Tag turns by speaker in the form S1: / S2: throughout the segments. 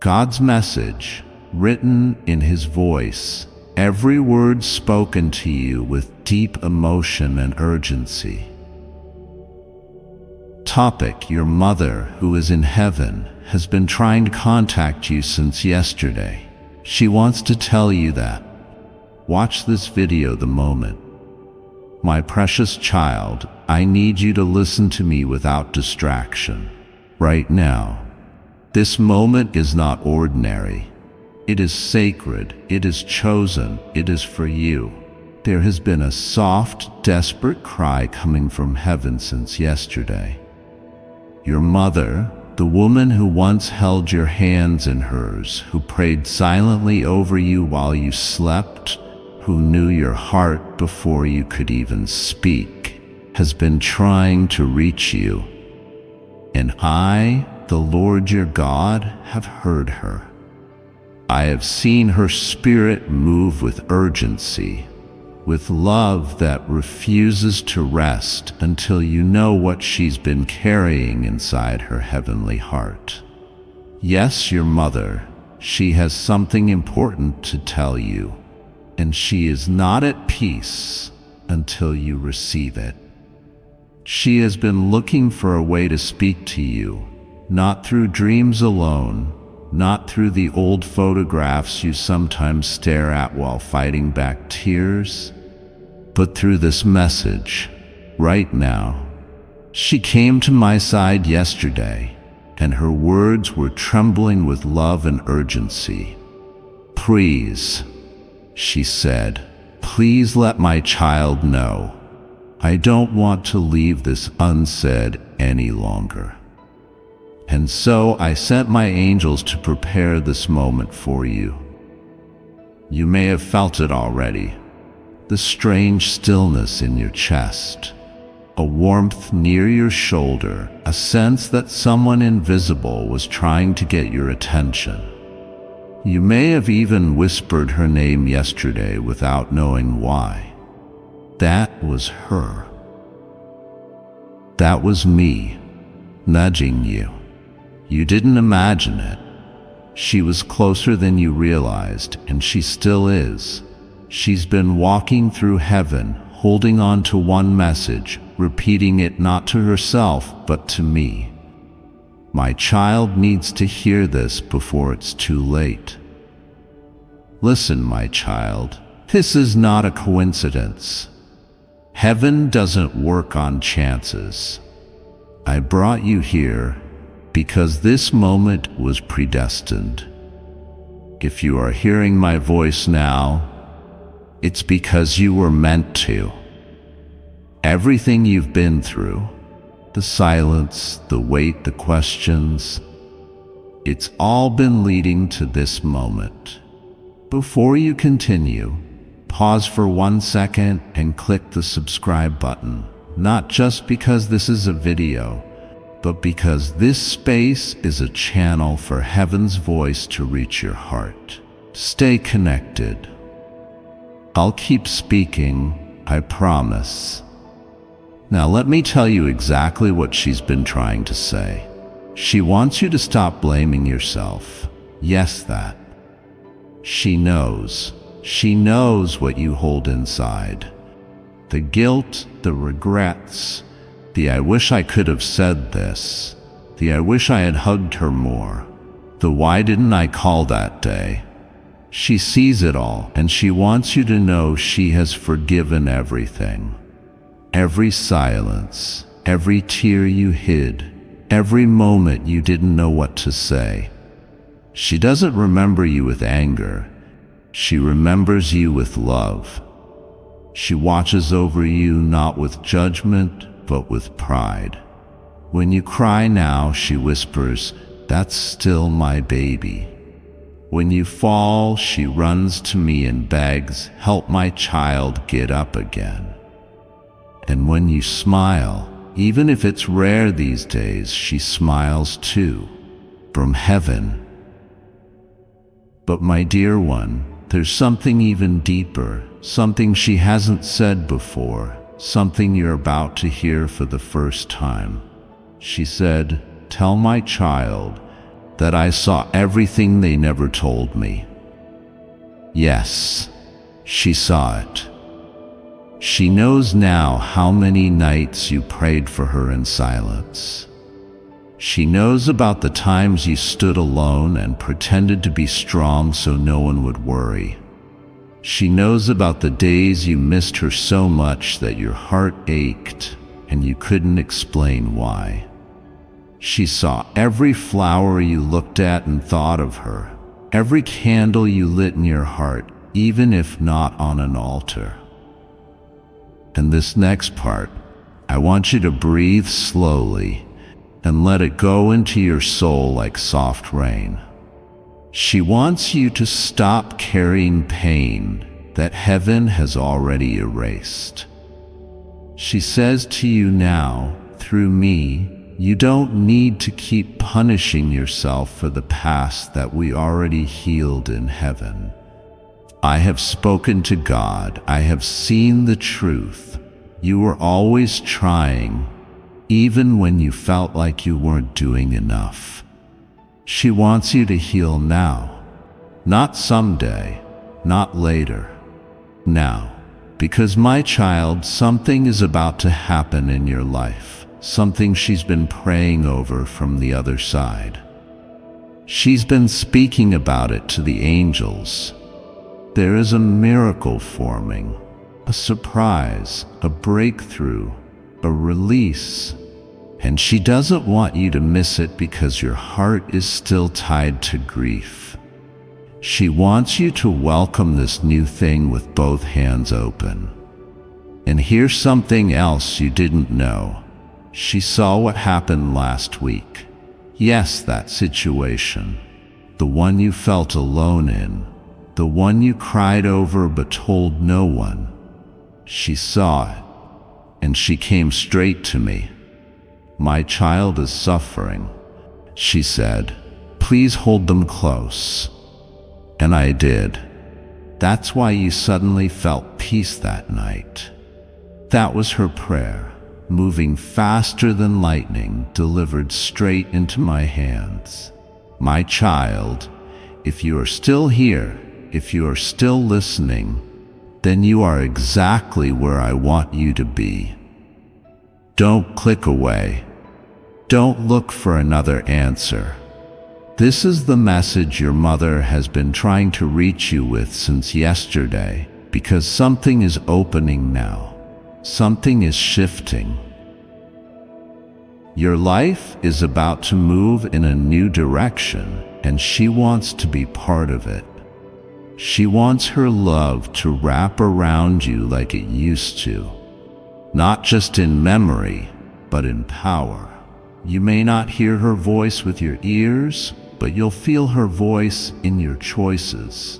S1: God's message, written in His voice, every word spoken to you with deep emotion and urgency. Topic: Your mother, who is in heaven, has been trying to contact you since yesterday. She wants to tell you that. Watch this video the moment. My precious child, I need you to listen to me without distraction. Right now. This moment is not ordinary. It is sacred, it is chosen, it is for you. There has been a soft, desperate cry coming from heaven since yesterday. Your mother, the woman who once held your hands in hers, who prayed silently over you while you slept, who knew your heart before you could even speak, has been trying to reach you. And I, the Lord your God, have heard her. I have seen her spirit move with urgency, with love that refuses to rest until you know what she's been carrying inside her heavenly heart. Yes, your mother, she has something important to tell you, and she is not at peace until you receive it. She has been looking for a way to speak to you, not through dreams alone, not through the old photographs you sometimes stare at while fighting back tears, but through this message, right now. She came to my side yesterday, and her words were trembling with love and urgency. Please, she said, please let my child know. I don't want to leave this unsaid any longer. And so I sent my angels to prepare this moment for you. You may have felt it already. The strange stillness in your chest, a warmth near your shoulder, a sense that someone invisible was trying to get your attention. You may have even whispered her name yesterday without knowing why. That was her. That was me, nudging you. You didn't imagine it. She was closer than you realized, and she still is. She's been walking through heaven, holding on to one message, repeating it not to herself, but to me. My child needs to hear this before it's too late. Listen, my child, this is not a coincidence. Heaven doesn't work on chances. I brought you here because this moment was predestined. If you are hearing my voice now, it's because you were meant to. Everything you've been through, the silence, the wait, the questions, it's all been leading to this moment. Before you continue, pause for 1 second and click the subscribe button, not just because this is a video, but because this space is a channel for heaven's voice to reach your heart. Stay connected. I'll keep speaking, I promise. Now let me tell you exactly what she's been trying to say. She wants you to stop blaming yourself. Yes, that. She knows. She knows what you hold inside. The guilt, the regrets, the I wish I could have said this, the I wish I had hugged her more, the why didn't I call that day. She sees it all, and she wants you to know she has forgiven everything. Every silence, every tear you hid, every moment you didn't know what to say. She doesn't remember you with anger. She remembers you with love. She watches over you not with judgment, but with pride. When you cry now, she whispers, "That's still my baby." When you fall, she runs to me and begs, "Help my child get up again." And when you smile, even if it's rare these days, she smiles too, from heaven. But my dear one, there's something even deeper, something she hasn't said before, something you're about to hear for the first time. She said, "Tell my child that I saw everything they never told me. Yes, she saw it. She knows now how many nights you prayed for her in silence. She knows about the times you stood alone and pretended to be strong so no one would worry. She knows about the days you missed her so much that your heart ached and you couldn't explain why. She saw every flower you looked at and thought of her, every candle you lit in your heart, even if not on an altar. And this next part, I want you to breathe slowly and let it go into your soul like soft rain. She wants you to stop carrying pain that heaven has already erased. She says to you now, through me, you don't need to keep punishing yourself for the past that we already healed in heaven. I have spoken to God. I have seen the truth. You were always trying, even when you felt like you weren't doing enough. She wants you to heal now, not someday, not later. Now, because my child, something is about to happen in your life, something she's been praying over from the other side. She's been speaking about it to the angels. There is a miracle forming, a surprise, a breakthrough, a release. And she doesn't want you to miss it because your heart is still tied to grief. She wants you to welcome this new thing with both hands open. And here's something else you didn't know. She saw what happened last week. Yes, that situation. The one you felt alone in. The one you cried over but told no one. She saw it, and she came straight to me. My child is suffering, she said. Please hold them close. And I did. That's why you suddenly felt peace that night. That was her prayer, moving faster than lightning, delivered straight into my hands. My child, if you are still here, if you are still listening, then you are exactly where I want you to be. Don't click away. Don't look for another answer. This is the message your mother has been trying to reach you with since yesterday, because something is opening now. Something is shifting. Your life is about to move in a new direction, and she wants to be part of it. She wants her love to wrap around you like it used to, not just in memory, but in power. You may not hear her voice with your ears, but you'll feel her voice in your choices.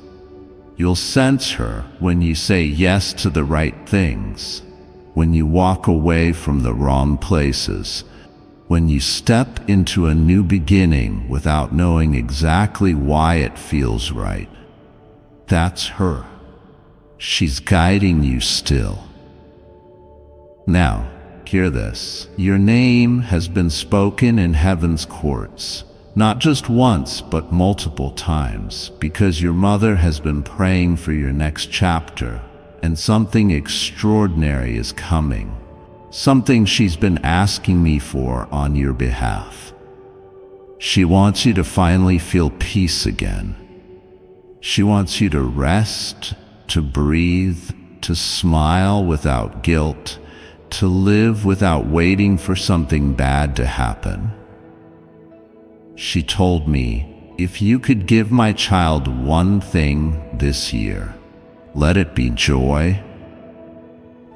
S1: You'll sense her when you say yes to the right things, when you walk away from the wrong places, when you step into a new beginning without knowing exactly why it feels right. That's her. She's guiding you still. Now, hear this. Your name has been spoken in heaven's courts, not just once, but multiple times, because your mother has been praying for your next chapter, and something extraordinary is coming. Something she's been asking me for on your behalf. She wants you to finally feel peace again. She wants you to rest, to breathe, to smile without guilt, to live without waiting for something bad to happen. She told me, if you could give my child one thing this year, let it be joy.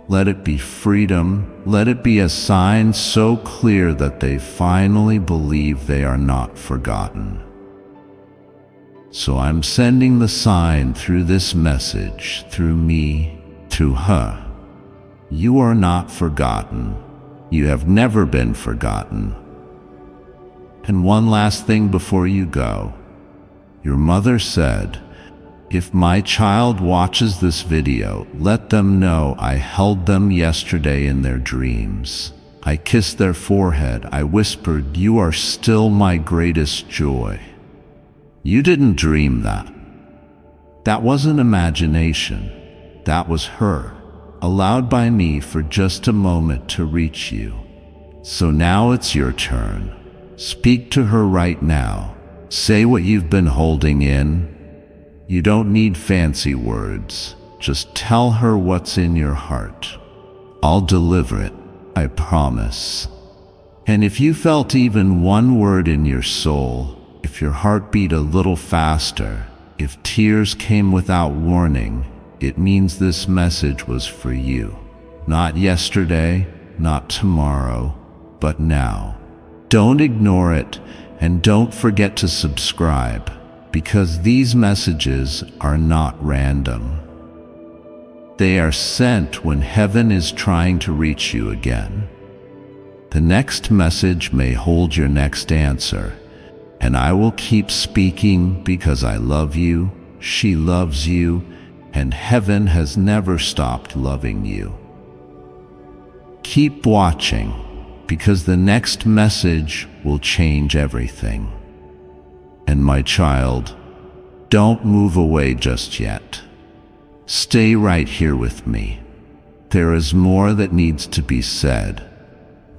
S1: Let it be freedom. Let it be a sign so clear that they finally believe they are not forgotten. So I'm sending the sign through this message, through me, to her. You are not forgotten. You have never been forgotten. And one last thing before you go. Your mother said, if my child watches this video, let them know I held them yesterday in their dreams. I kissed their forehead. I whispered, "You are still my greatest joy." You didn't dream that. That wasn't imagination. That was her, allowed by me for just a moment to reach you. So now it's your turn. Speak to her right now. Say what you've been holding in. You don't need fancy words. Just tell her what's in your heart. I'll deliver it, I promise. And if you felt even one word in your soul, if your heart beat a little faster, if tears came without warning, it means this message was for you. Not yesterday, not tomorrow, but now. Don't ignore it, and don't forget to subscribe, because these messages are not random. They are sent when heaven is trying to reach you again. The next message may hold your next answer, and I will keep speaking because I love you, she loves you, and heaven has never stopped loving you. Keep watching, because the next message will change everything. And my child, don't move away just yet. Stay right here with me. There is more that needs to be said,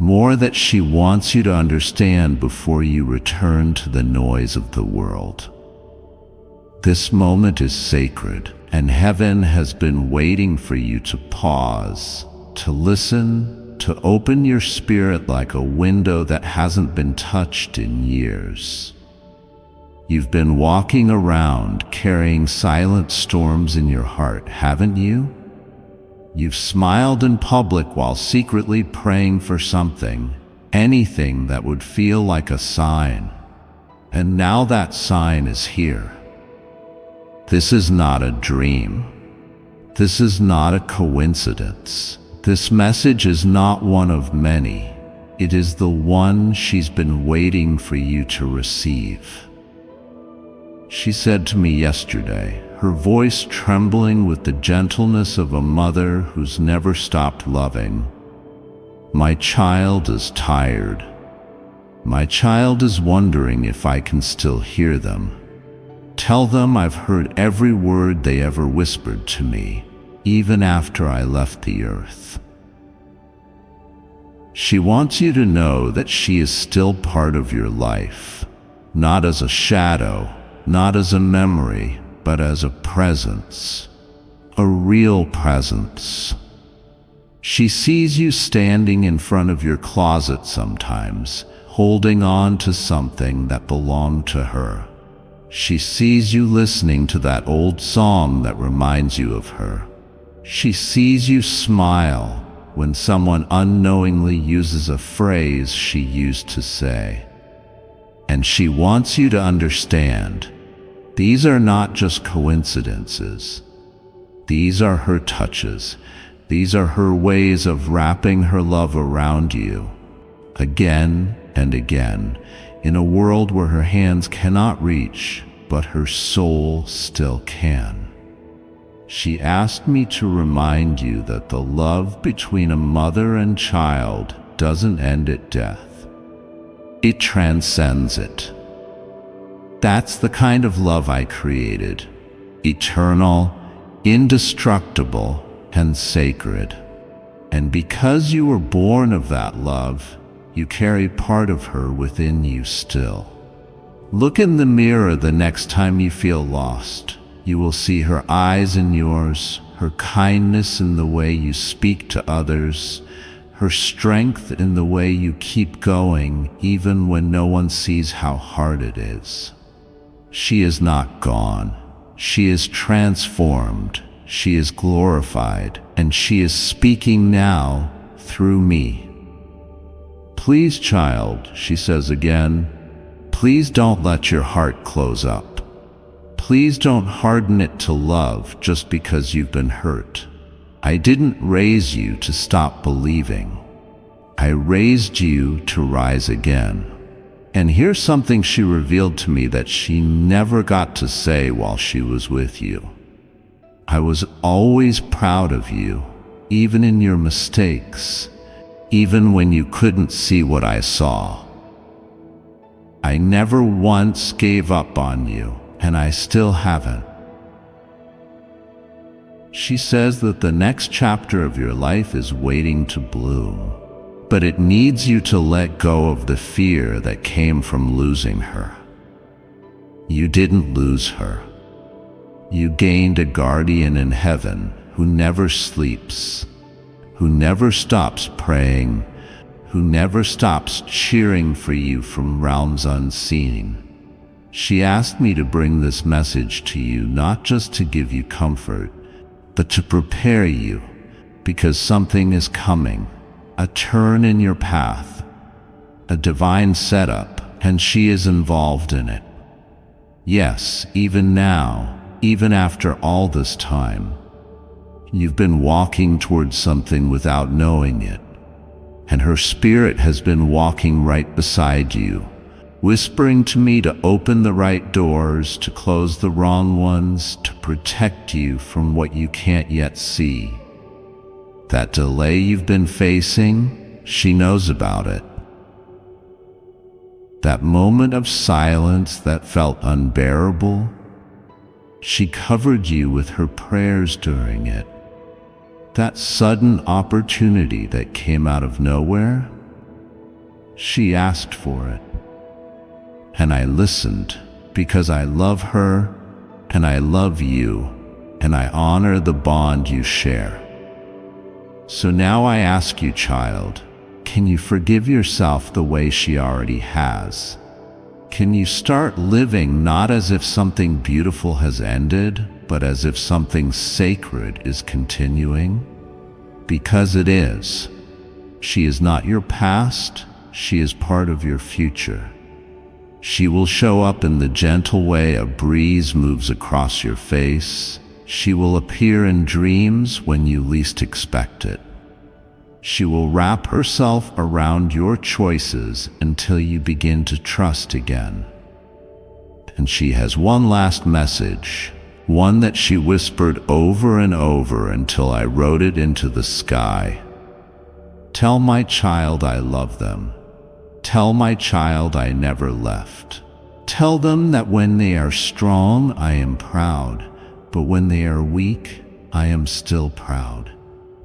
S1: more that she wants you to understand before you return to the noise of the world. This moment is sacred, and heaven has been waiting for you to pause, to listen, to open your spirit like a window that hasn't been touched in years. You've been walking around carrying silent storms in your heart, haven't you? You've smiled in public while secretly praying for something, anything that would feel like a sign. And now that sign is here. This is not a dream. This is not a coincidence. This message is not one of many. It is the one she's been waiting for you to receive. She said to me yesterday, her voice trembling with the gentleness of a mother who's never stopped loving, "My child is tired. My child is wondering if I can still hear them. Tell them I've heard every word they ever whispered to me, even after I left the earth." She wants you to know that she is still part of your life, not as a shadow, not as a memory, but as a presence, a real presence. She sees you standing in front of your closet sometimes, holding on to something that belonged to her. She sees you listening to that old song that reminds you of her. She sees you smile when someone unknowingly uses a phrase she used to say. And she wants you to understand, these are not just coincidences. These are her touches. These are her ways of wrapping her love around you, again and again, in a world where her hands cannot reach, but her soul still can. She asked me to remind you that the love between a mother and child doesn't end at death. It transcends it. That's the kind of love I created, eternal, indestructible, and sacred. And because you were born of that love, you carry part of her within you still. Look in the mirror the next time you feel lost. You will see her eyes in yours, her kindness in the way you speak to others, her strength in the way you keep going even when no one sees how hard it is. She is not gone. She is transformed. She is glorified, and she is speaking now through me. "Please, child," she says again, "please don't let your heart close up. Please don't harden it to love just because you've been hurt. I didn't raise you to stop believing. I raised you to rise again." And here's something she revealed to me that she never got to say while she was with you. "I was always proud of you, even in your mistakes, even when you couldn't see what I saw. I never once gave up on you, and I still haven't. She says that the next chapter of your life is waiting to bloom, but it needs you to let go of the fear that came from losing her. You didn't lose her. You gained a guardian in heaven who never sleeps, who never stops praying, who never stops cheering for you from realms unseen. She asked me to bring this message to you not just to give you comfort, but to prepare you, because something is coming, a turn in your path, a divine setup, and she is involved in it. Yes, even now, even after all this time, you've been walking towards something without knowing it, and her spirit has been walking right beside you, whispering to me to open the right doors, to close the wrong ones, to protect you from what you can't yet see. That delay you've been facing, she knows about it. That moment of silence that felt unbearable, she covered you with her prayers during it. That sudden opportunity that came out of nowhere, she asked for it. And I listened because I love her and I love you and I honor the bond you share. So now I ask you, child, can you forgive yourself the way she already has? Can you start living not as if something beautiful has ended, but as if something sacred is continuing? Because it is. She is not your past, she is part of your future. She will show up in the gentle way a breeze moves across your face. She will appear in dreams when you least expect it. She will wrap herself around your choices until you begin to trust again. And she has one last message, one that she whispered over and over until I wrote it into the sky. Tell my child I love them. Tell my child I never left. Tell them that when they are strong, I am proud, but when they are weak, I am still proud.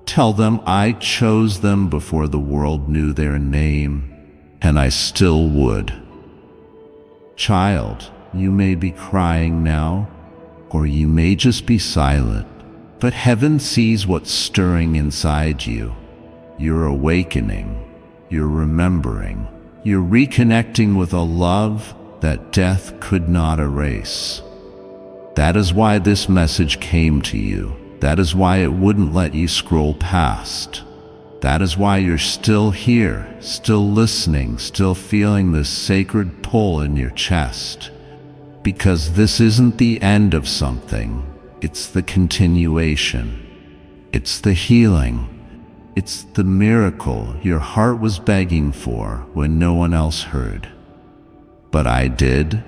S1: Tell them I chose them before the world knew their name, and I still would. Child, you may be crying now, or you may just be silent, but heaven sees what's stirring inside you. You're awakening, you're remembering, you're reconnecting with a love that death could not erase. That is why this message came to you. That is why it wouldn't let you scroll past. That is why you're still here, still listening, still feeling this sacred pull in your chest. Because this isn't the end of something, it's the continuation. It's the healing. It's the miracle your heart was begging for when no one else heard. But I did,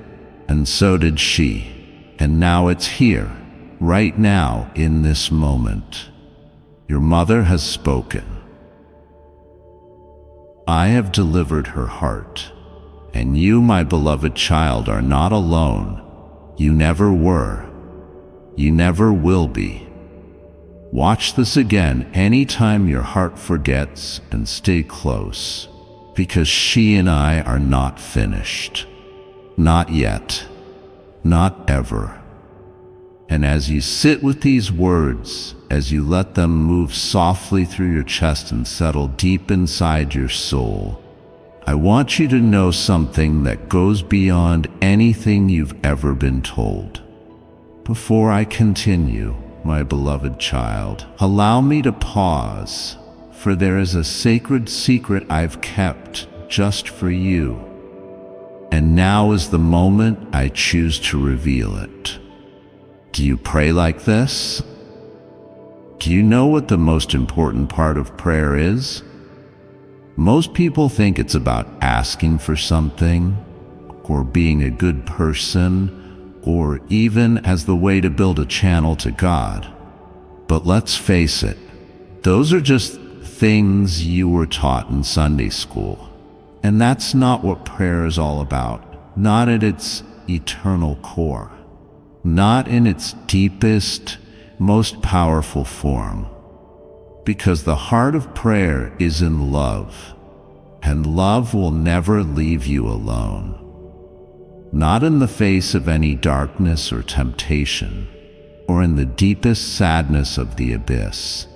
S1: and so did she. And now it's here, right now, in this moment. Your mother has spoken. I have delivered her heart, and you, my beloved child, are not alone. You never were. You never will be. Watch this again anytime your heart forgets, and stay close, because she and I are not finished. Not yet. Not ever. And as you sit with these words, as you let them move softly through your chest and settle deep inside your soul, I want you to know something that goes beyond anything you've ever been told. Before I continue, my beloved child, allow me to pause, for there is a sacred secret I've kept just for you. And now is the moment I choose to reveal it. Do you pray like this? Do you know what the most important part of prayer is? Most people think it's about asking for something, or being a good person, or even as the way to build a channel to God. But let's face it, those are just things you were taught in Sunday school. And that's not what prayer is all about, not at its eternal core, not in its deepest, most powerful form. Because the heart of prayer is in love, and love will never leave you alone. Not in the face of any darkness or temptation, or in the deepest sadness of the abyss.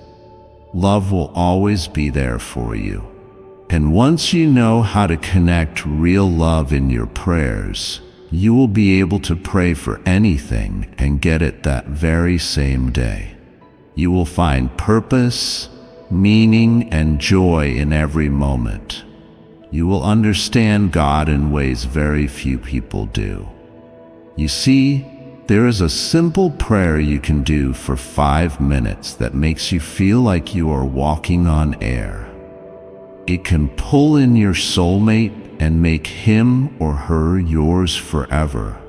S1: Love will always be there for you. And once you know how to connect real love in your prayers, you will be able to pray for anything and get it that very same day. You will find purpose, meaning, and joy in every moment. You will understand God in ways very few people do. You see, there is a simple prayer you can do for 5 minutes that makes you feel like you are walking on air. It can pull in your soulmate and make him or her yours forever,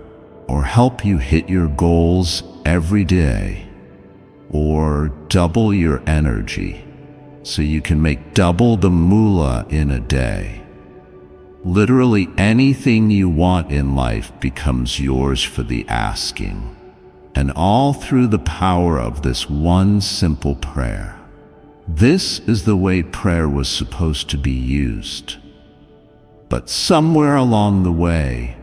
S1: or help you hit your goals every day, or double your energy so you can make double the moolah in a day. Literally anything you want in life becomes yours for the asking, and all through the power of this one simple prayer. This is the way prayer was supposed to be used. But somewhere along the way,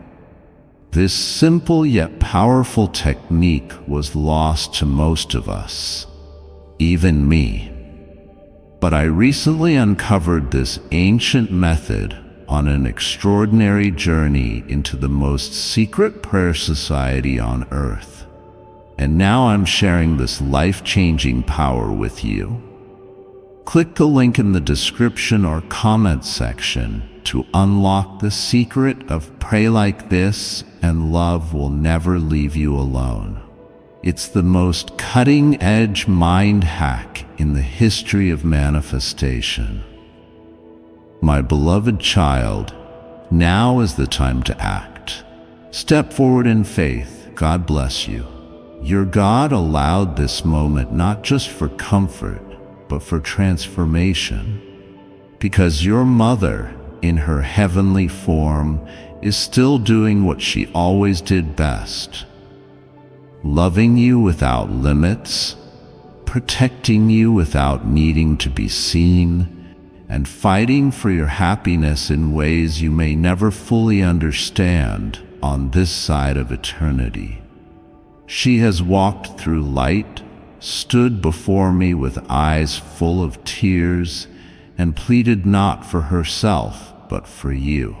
S1: this simple yet powerful technique was lost to most of us, even me. But I recently uncovered this ancient method on an extraordinary journey into the most secret prayer society on earth. And now I'm sharing this life-changing power with you. Click the link in the description or comment section to unlock the secret of Pray Like This, and love will never leave you alone. It's the most cutting-edge mind hack in the history of manifestation. My beloved child, now is the time to act. Step forward in faith. God bless you. Your God allowed this moment not just for comfort, but for transformation. Because your mother, in her heavenly form, is still doing what she always did best. Loving you without limits, protecting you without needing to be seen, and fighting for your happiness in ways you may never fully understand on this side of eternity. She has walked through light, stood before me with eyes full of tears, and pleaded not for herself, but for you.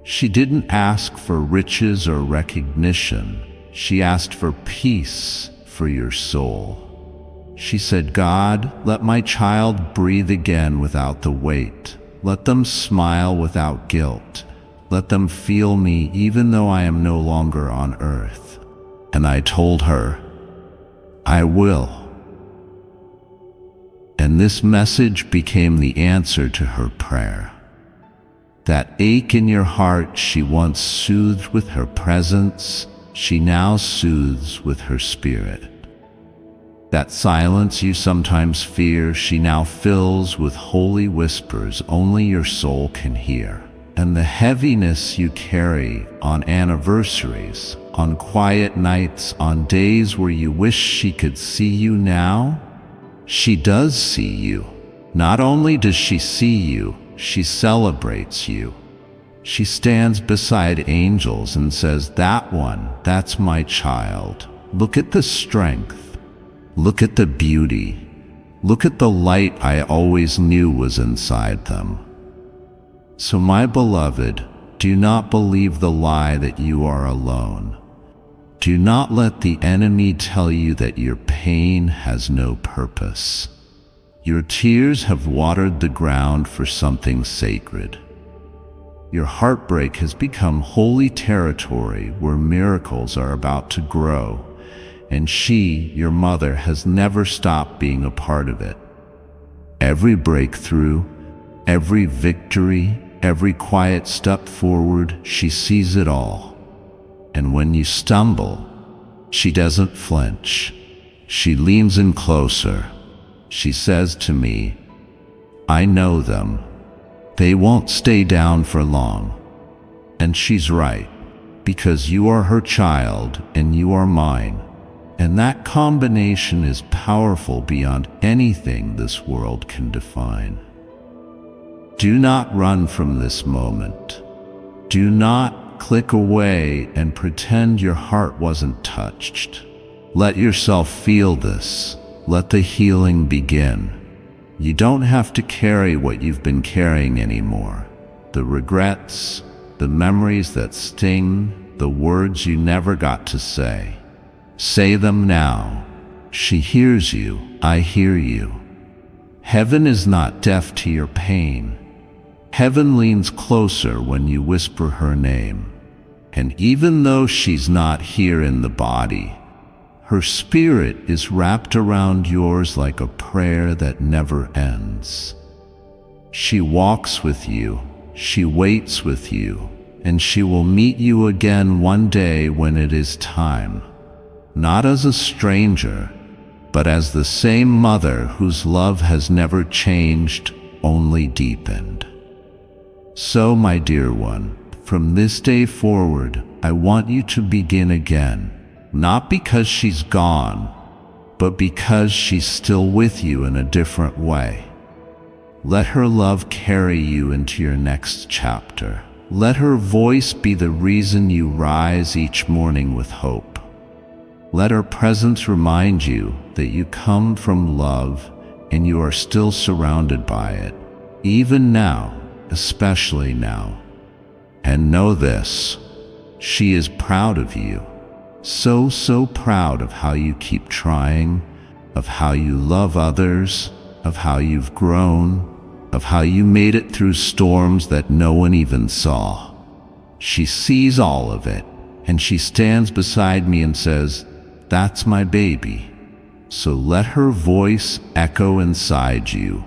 S1: She didn't ask for riches or recognition. She asked for peace for your soul. She said, God, let my child breathe again without the weight. Let them smile without guilt. Let them feel me even though I am no longer on earth. And I told her, I will. And this message became the answer to her prayer. That ache in your heart she once soothed with her presence, she now soothes with her spirit. That silence you sometimes fear, she now fills with holy whispers only your soul can hear. And the heaviness you carry on anniversaries, on quiet nights, on days where you wish she could see you now, she does see you. Not only does she see you, she celebrates you. She stands beside angels and says, that one, that's my child. Look at the strength. Look at the beauty. Look at the light I always knew was inside them. So my beloved, do not believe the lie that you are alone. Do not let the enemy tell you that your pain has no purpose. Your tears have watered the ground for something sacred. Your heartbreak has become holy territory where miracles are about to grow, and she, your mother, has never stopped being a part of it. Every breakthrough, every victory, every quiet step forward, she sees it all. And when you stumble, she doesn't flinch. She leans in closer. She says to me, I know them. They won't stay down for long. And she's right, because you are her child and you are mine. And that combination is powerful beyond anything this world can define. Do not run from this moment. Do not click away and pretend your heart wasn't touched. Let yourself feel this. Let the healing begin. You don't have to carry what you've been carrying anymore. The regrets, the memories that sting, the words you never got to say. Say them now. She hears you. I hear you. Heaven is not deaf to your pain. Heaven leans closer when you whisper her name. And even though she's not here in the body, her spirit is wrapped around yours like a prayer that never ends. She walks with you, she waits with you, and she will meet you again one day when it is time. Not as a stranger, but as the same mother whose love has never changed, only deepened. So, my dear one, from this day forward, I want you to begin again. Not because she's gone, but because she's still with you in a different way. Let her love carry you into your next chapter. Let her voice be the reason you rise each morning with hope. Let her presence remind you that you come from love and you are still surrounded by it, even now, especially now. And know this, she is proud of you. So proud of how you keep trying, of how you love others, of how you've grown, of how you made it through storms that no one even saw. She sees all of it, and she stands beside me and says, "That's my baby." So let her voice echo inside you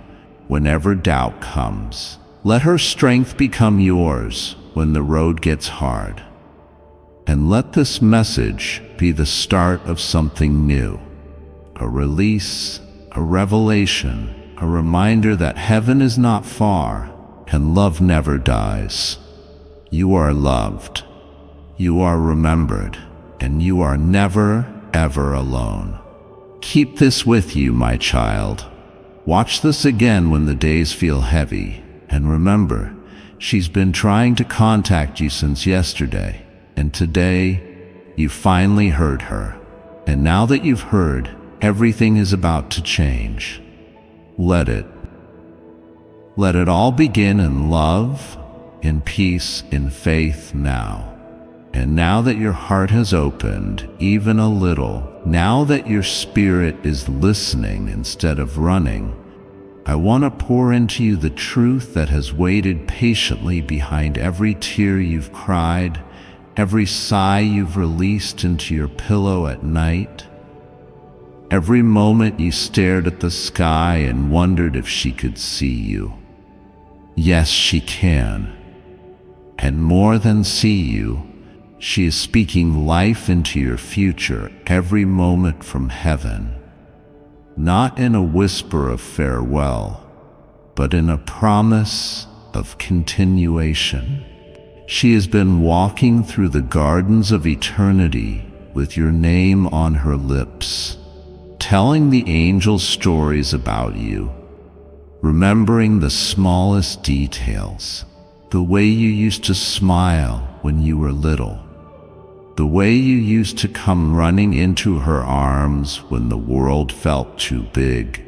S1: whenever doubt comes. Let her strength become yours when the road gets hard. And let this message be the start of something new, a release, a revelation, a reminder that heaven is not far and love never dies. You are loved, you are remembered, and you are never, ever alone. Keep this with you, my child. Watch this again when the days feel heavy, and remember, she's been trying to contact you since yesterday. And today, you finally heard her. And now that you've heard, everything is about to change. Let it all begin in love, in peace, in faith now. And now that your heart has opened, even a little, now that your spirit is listening instead of running, I want to pour into you the truth that has waited patiently behind every tear you've cried, every sigh you've released into your pillow at night, every moment you stared at the sky and wondered if she could see you. Yes, she can. And more than see you, she is speaking life into your future every moment from heaven, not in a whisper of farewell, but in a promise of continuation. She has been walking through the gardens of eternity with your name on her lips, telling the angels stories about you, remembering the smallest details, the way you used to smile when you were little, the way you used to come running into her arms when the world felt too big,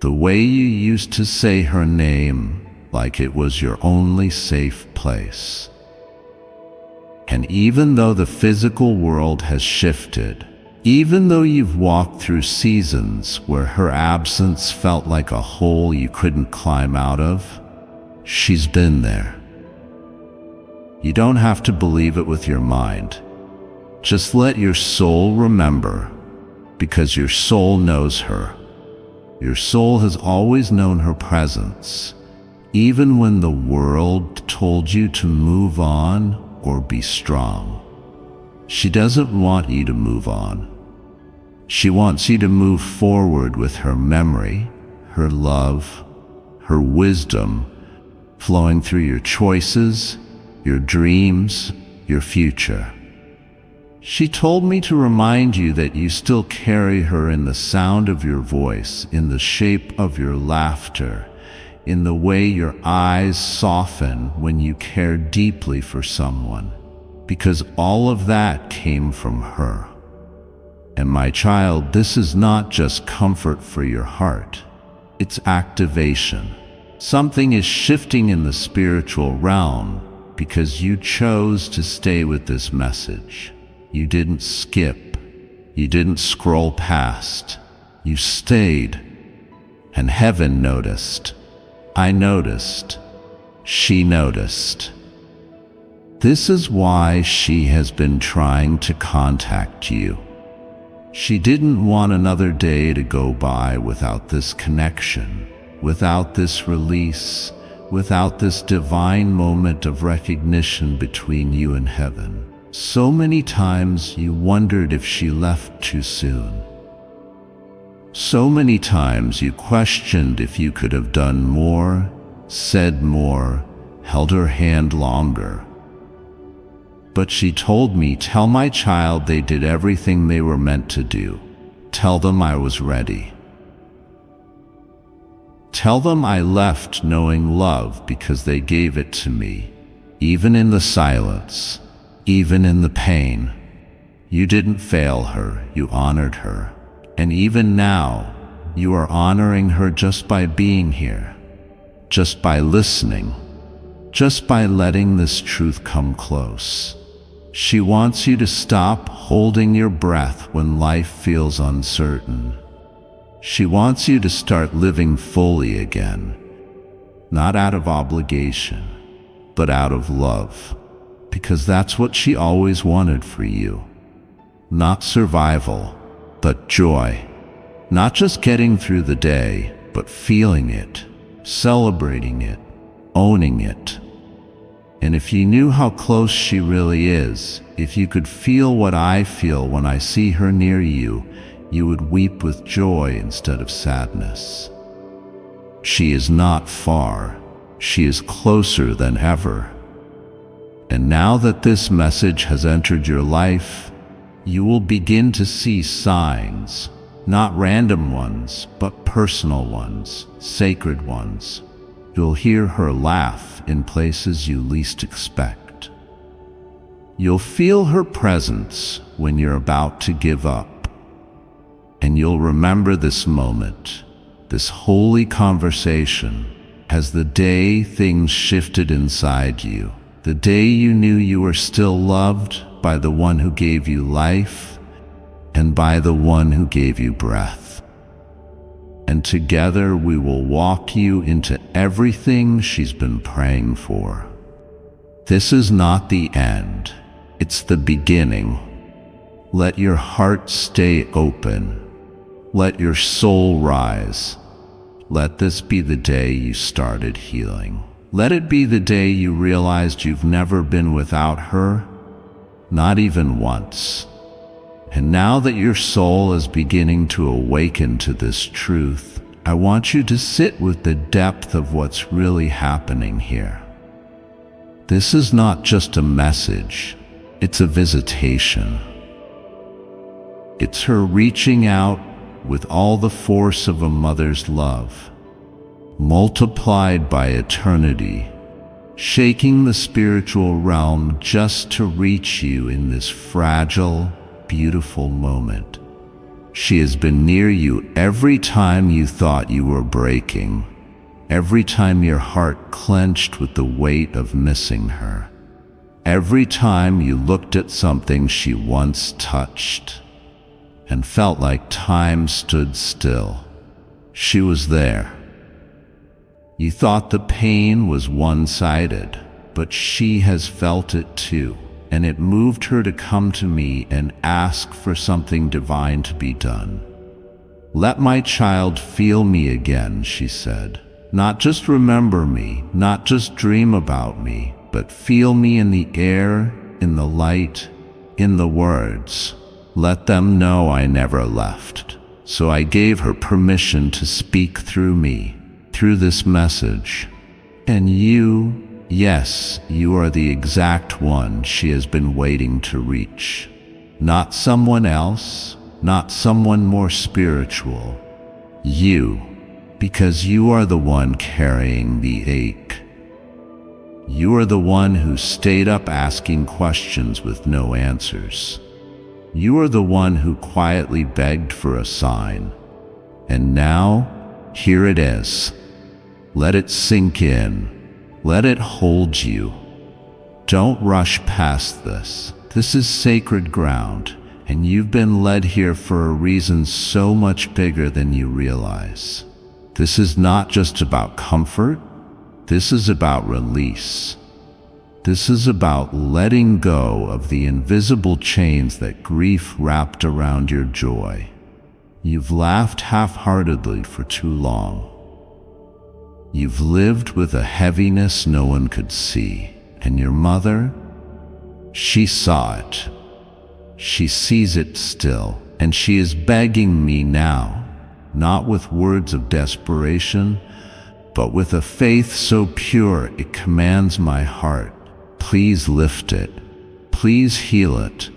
S1: the way you used to say her name like it was your only safe place. And even though the physical world has shifted, even though you've walked through seasons where her absence felt like a hole you couldn't climb out of, she's been there. You don't have to believe it with your mind. Just let your soul remember, because your soul knows her. Your soul has always known her presence, even when the world told you to move on or be strong. She doesn't want you to move on. She wants you to move forward with her memory, her love, her wisdom, flowing through your choices, your dreams, your future. She told me to remind you that you still carry her in the sound of your voice, in the shape of your laughter, in the way your eyes soften when you care deeply for someone, because all of that came from her. And my child, this is not just comfort for your heart, it's activation. Something is shifting in the spiritual realm because you chose to stay with this message. You didn't skip, you didn't scroll past, you stayed. And heaven noticed. I noticed. She noticed. This is why she has been trying to contact you. She didn't want another day to go by without this connection, without this release, without this divine moment of recognition between you and heaven. So many times you wondered if she left too soon. So many times you questioned if you could have done more, said more, held her hand longer. But she told me, tell my child they did everything they were meant to do. Tell them I was ready. Tell them I left knowing love because they gave it to me, even in the silence, even in the pain. You didn't fail her, you honored her. And even now, you are honoring her just by being here, just by listening, just by letting this truth come close. She wants you to stop holding your breath when life feels uncertain. She wants you to start living fully again, not out of obligation, but out of love, because that's what she always wanted for you. Not survival, but joy. Not just getting through the day, but feeling it, celebrating it, owning it. And if you knew how close she really is, if you could feel what I feel when I see her near you, you would weep with joy instead of sadness. She is not far. She is closer than ever. And now that this message has entered your life, you will begin to see signs, not random ones, but personal ones, sacred ones. You'll hear her laugh in places you least expect. You'll feel her presence when you're about to give up. And you'll remember this moment, this holy conversation, as the day things shifted inside you, the day you knew you were still loved by the one who gave you life and by the one who gave you breath. And together we will walk you into everything she's been praying for. This is not the end, it's the beginning. Let your heart stay open. Let your soul rise. Let this be the day you started healing. Let it be the day you realized you've never been without her, not even once. And now that your soul is beginning to awaken to this truth, I want you to sit with the depth of what's really happening here. This is not just a message, it's a visitation. It's her reaching out with all the force of a mother's love, multiplied by eternity, shaking the spiritual realm just to reach you in this fragile, beautiful moment. She has been near you every time you thought you were breaking, every time your heart clenched with the weight of missing her, every time you looked at something she once touched and felt like time stood still. She was there. You thought the pain was one-sided, but she has felt it too. And it moved her to come to me and ask for something divine to be done. Let my child feel me again, she said. Not just remember me, not just dream about me, but feel me in the air, in the light, in the words. Let them know I never left. So I gave her permission to speak through me, through this message. And you, yes, you are the exact one she has been waiting to reach. Not someone else, not someone more spiritual. You, because you are the one carrying the ache. You are the one who stayed up asking questions with no answers. You are the one who quietly begged for a sign. And now, here it is. Let it sink in. Let it hold you. Don't rush past this. This is sacred ground, and you've been led here for a reason so much bigger than you realize. This is not just about comfort. This is about release. This is about letting go of the invisible chains that grief wrapped around your joy. You've laughed half-heartedly for too long. You've lived with a heaviness no one could see. And your mother, she saw it. She sees it still, and she is begging me now, not with words of desperation, but with a faith so pure it commands my heart. Please lift it. Please heal it.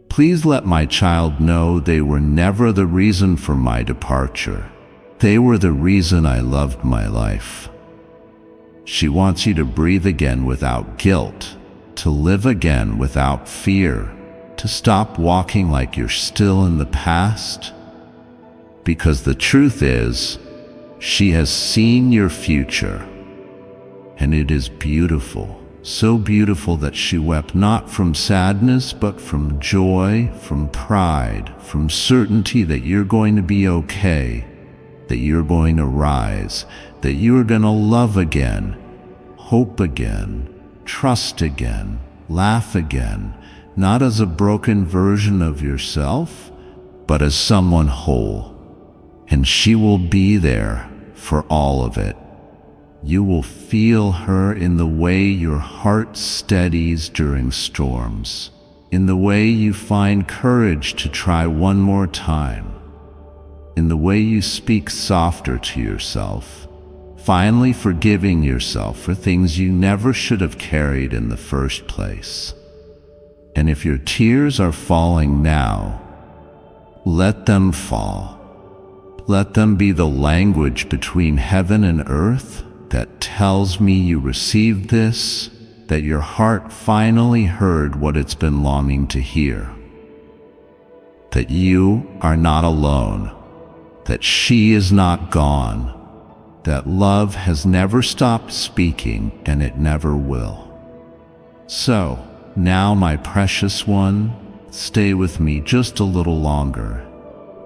S1: Please let my child know they were never the reason for my departure. They were the reason I loved my life. She wants you to breathe again without guilt, to live again without fear, to stop walking like you're still in the past. Because the truth is, she has seen your future, and it is beautiful. So beautiful that she wept not from sadness, but from joy, from pride, from certainty that you're going to be okay, that you're going to rise, that you're going to love again, hope again, trust again, laugh again, not as a broken version of yourself, but as someone whole. And she will be there for all of it. You will feel her in the way your heart steadies during storms, in the way you find courage to try one more time, in the way you speak softer to yourself, finally forgiving yourself for things you never should have carried in the first place. And if your tears are falling now, let them fall. Let them be the language between heaven and earth that tells me you received this, that your heart finally heard what it's been longing to hear. That you are not alone, that she is not gone, that love has never stopped speaking and it never will. So, now my precious one, stay with me just a little longer,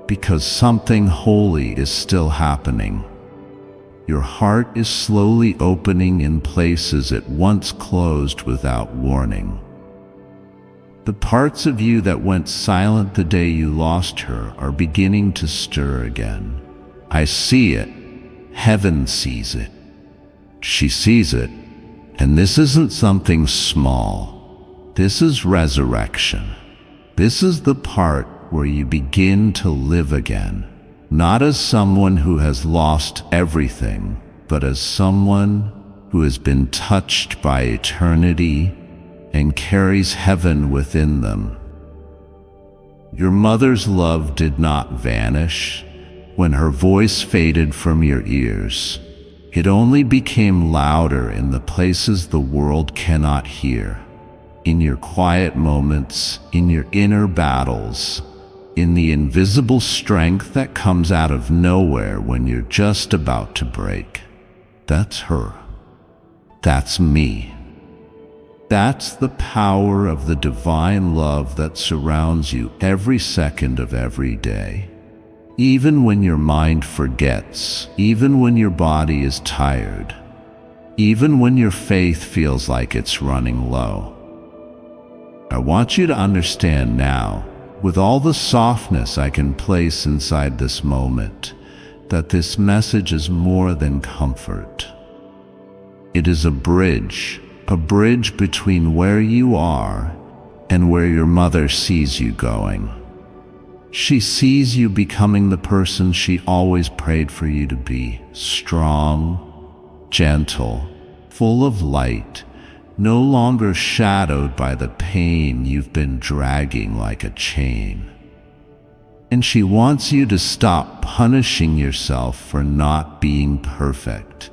S1: because something holy is still happening. Your heart is slowly opening in places it once closed without warning. The parts of you that went silent the day you lost her are beginning to stir again. I see it. Heaven sees it. She sees it. And this isn't something small. This is resurrection. This is the part where you begin to live again. Not as someone who has lost everything, but as someone who has been touched by eternity and carries heaven within them. Your mother's love did not vanish when her voice faded from your ears. It only became louder in the places the world cannot hear, in your quiet moments, in your inner battles, in the invisible strength that comes out of nowhere when you're just about to break. That's her. That's me. That's the power of the divine love that surrounds you every second of every day. Even when your mind forgets, even when your body is tired, even when your faith feels like it's running low. I want you to understand now, with all the softness I can place inside this moment, that this message is more than comfort. It is a bridge between where you are and where your mother sees you going. She sees you becoming the person she always prayed for you to be: strong, gentle, full of light, no longer shadowed by the pain you've been dragging like a chain. And she wants you to stop punishing yourself for not being perfect,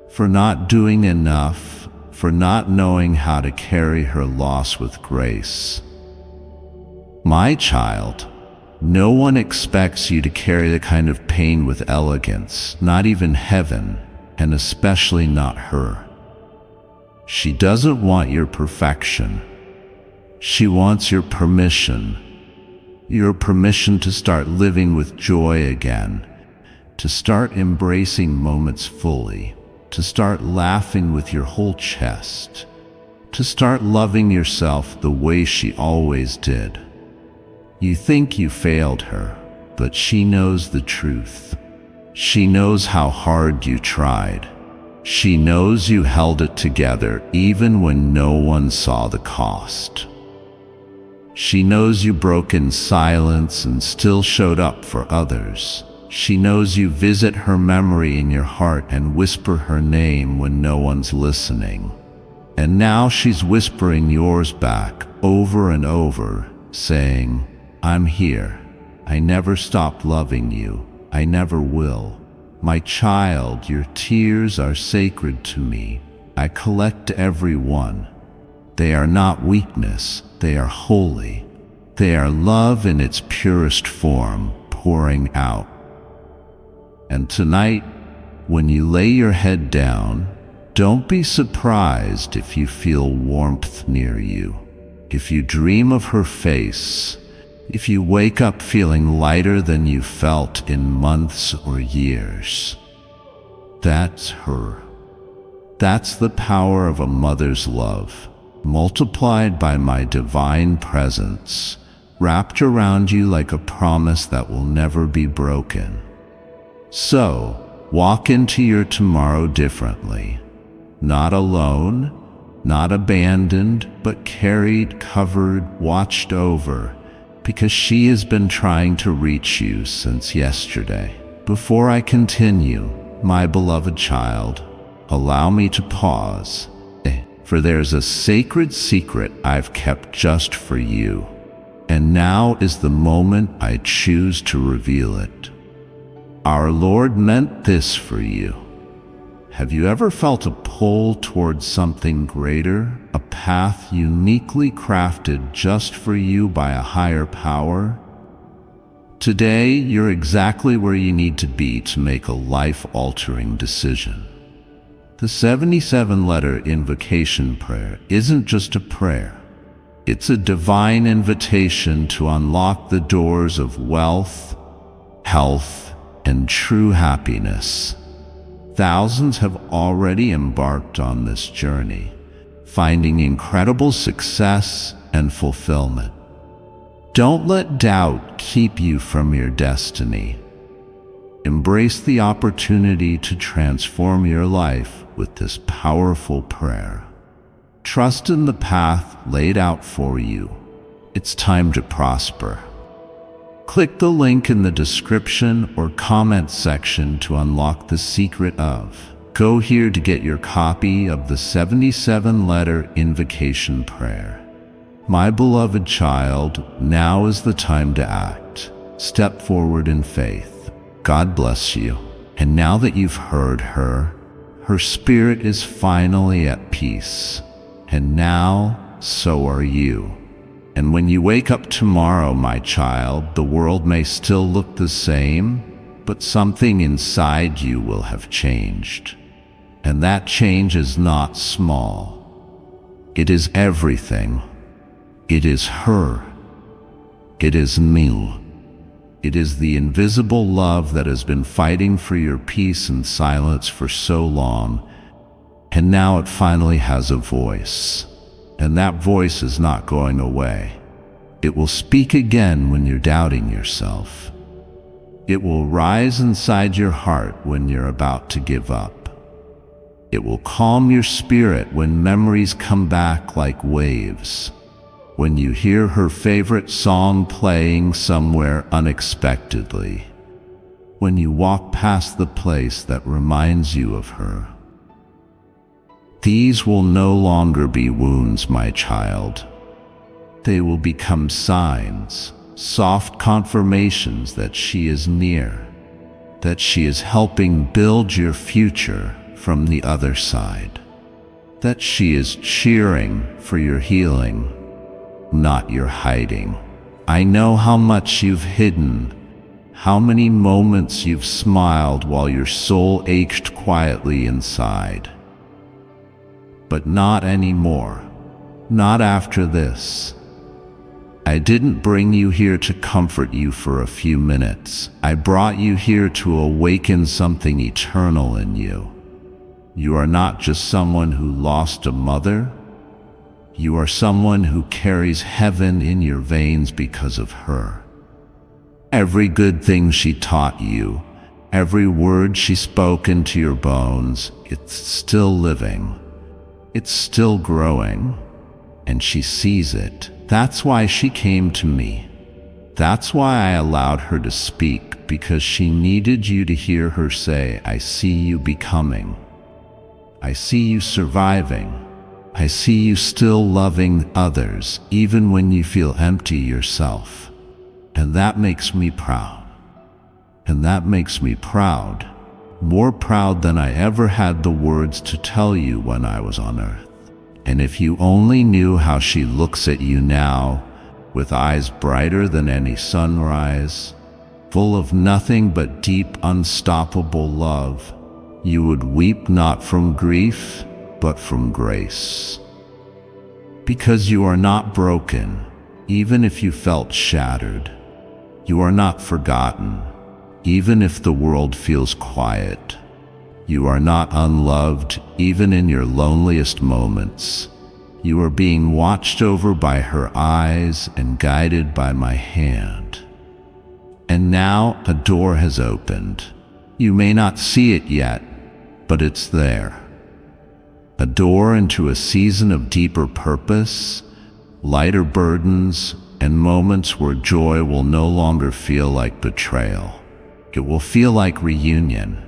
S1: for not doing enough, for not knowing how to carry her loss with grace. My child, no one expects you to carry the kind of pain with elegance, not even heaven, and especially not her. She doesn't want your perfection. She wants your permission to start living with joy again, to start embracing moments fully, to start laughing with your whole chest, to start loving yourself the way she always did. You think you failed her, but she knows the truth. She knows how hard you tried. She knows you held it together even when no one saw the cost. She knows you broke in silence and still showed up for others. She knows you visit her memory in your heart and whisper her name when no one's listening. And now she's whispering yours back over and over, saying, "I'm here. I never stopped loving you. I never will. My child, your tears are sacred to me. I collect every one. They are not weakness, they are holy. They are love in its purest form, pouring out." And tonight, when you lay your head down, don't be surprised if you feel warmth near you, if you dream of her face, if you wake up feeling lighter than you felt in months or years. That's her. That's the power of a mother's love, multiplied by my divine presence, wrapped around you like a promise that will never be broken. So, walk into your tomorrow differently, not alone, not abandoned, but carried, covered, watched over, because she has been trying to reach you since yesterday. Before I continue, my beloved child, allow me to pause, for there's a sacred secret I've kept just for you, and now is the moment I choose to reveal it. Our Lord meant this for you. Have you ever felt a pull towards something greater, a path uniquely crafted just for you by a higher power? Today, you're exactly where you need to be to make a life-altering decision. The 77-letter invocation prayer isn't just a prayer. It's a divine invitation to unlock the doors of wealth, health, and true happiness. Thousands have already embarked on this journey, finding incredible success and fulfillment. Don't let doubt keep you from your destiny. Embrace the opportunity to transform your life with this powerful prayer. Trust in the path laid out for you. It's time to prosper. Click the link in the description or comment section to unlock the secret of. Go here to get your copy of the 77-letter invocation prayer. My beloved child, now is the time to act. Step forward in faith. God bless you. And now that you've heard her, her spirit is finally at peace. And now, so are you. And when you wake up tomorrow, my child, the world may still look the same, but something inside you will have changed. And that change is not small. It is everything. It is her. It is me. It is the invisible love that has been fighting for your peace and silence for so long, and now it finally has a voice. And that voice is not going away. It will speak again when you're doubting yourself. It will rise inside your heart when you're about to give up. It will calm your spirit when memories come back like waves. when you hear her favorite song playing somewhere unexpectedly, when you walk past the place that reminds you of her. These will no longer be wounds, my child. They will become signs, soft confirmations that she is near, that she is helping build your future from the other side, that she is cheering for your healing, not your hiding. I know how much you've hidden, how many moments you've smiled while your soul ached quietly inside. But not anymore. Not after this. I didn't bring you here to comfort you for a few minutes. I brought you here to awaken something eternal in you. You are not just someone who lost a mother. You are someone who carries heaven in your veins because of her. Every good thing she taught you, every word she spoke into your bones, it's still living. It's still growing, and she sees it. That's why she came to me. That's why I allowed her to speak, because she needed you to hear her say, I see you becoming. I see you surviving. I see you still loving others, even when you feel empty yourself. And that makes me proud. And that makes me proud. More proud than I ever had the words to tell you when I was on earth. And if you only knew how she looks at you now, with eyes brighter than any sunrise, full of nothing but deep, unstoppable love, you would weep not from grief, but from grace. Because you are not broken, even if you felt shattered. You are not forgotten, even if the world feels quiet. You are not unloved, even in your loneliest moments. You are being watched over by her eyes and guided by my hand. And now a door has opened. You may not see it yet, but it's there. A door into a season of deeper purpose, lighter burdens, and moments where joy will no longer feel like betrayal. It will feel like reunion.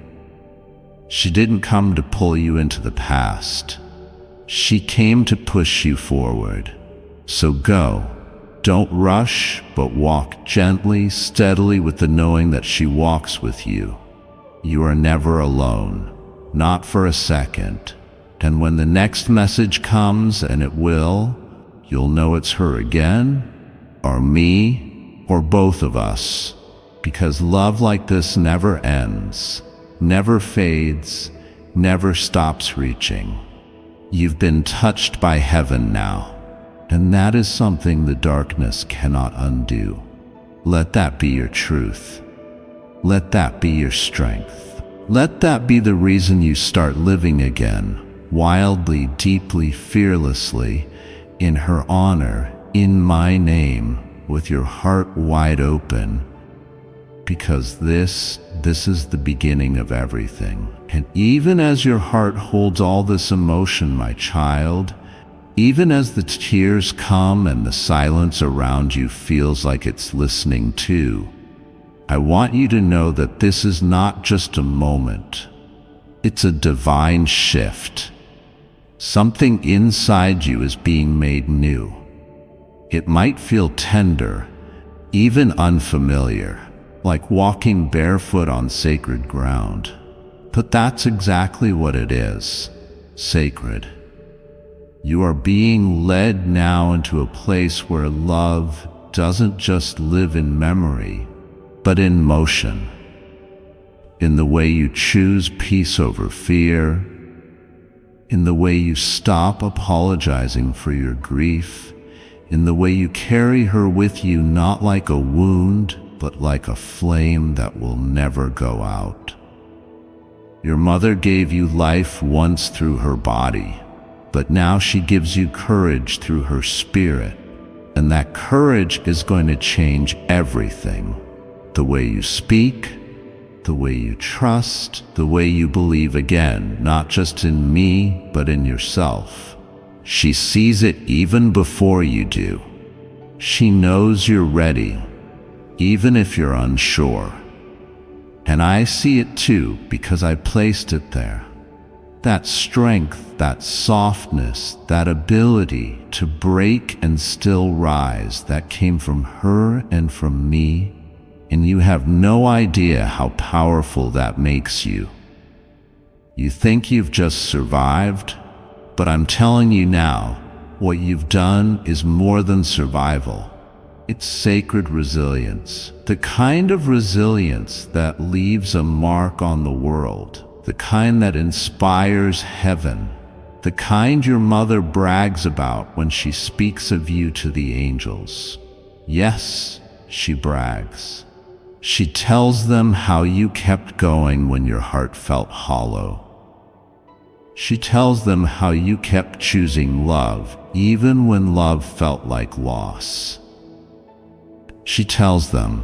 S1: She didn't come to pull you into the past. She came to push you forward. So go. Don't rush, but walk gently, steadily, with the knowing that she walks with you. You are never alone, not for a second. And when the next message comes, and it will, you'll know it's her again, or me, or both of us. Because love like this never ends, never fades, never stops reaching. You've been touched by heaven now, and that is something the darkness cannot undo. Let that be your truth. Let that be your strength. Let that be the reason you start living again, wildly, deeply, fearlessly, in her honor, in my name, with your heart wide open. Because this is the beginning of everything. And even as your heart holds all this emotion, my child, even as the tears come and the silence around you feels like it's listening too, I want you to know that this is not just a moment. It's a divine shift. Something inside you is being made new. It might feel tender, even unfamiliar, like walking barefoot on sacred ground. But that's exactly what it is, sacred. You are being led now into a place where love doesn't just live in memory, but in motion. In the way you choose peace over fear, in the way you stop apologizing for your grief, in the way you carry her with you not like a wound, but like a flame that will never go out. Your mother gave you life once through her body, but now she gives you courage through her spirit, and that courage is going to change everything. The way you speak, the way you trust, the way you believe again, not just in me, but in yourself. She sees it even before you do. She knows you're ready, even if you're unsure. And I see it too, because I placed it there. That strength, that softness, that ability to break and still rise, that came from her and from me, and you have no idea how powerful that makes you. You think you've just survived, but I'm telling you now, what you've done is more than survival. It's sacred resilience, the kind of resilience that leaves a mark on the world, the kind that inspires heaven, the kind your mother brags about when she speaks of you to the angels. Yes, she brags. She tells them how you kept going when your heart felt hollow. She tells them how you kept choosing love even when love felt like loss. She tells them,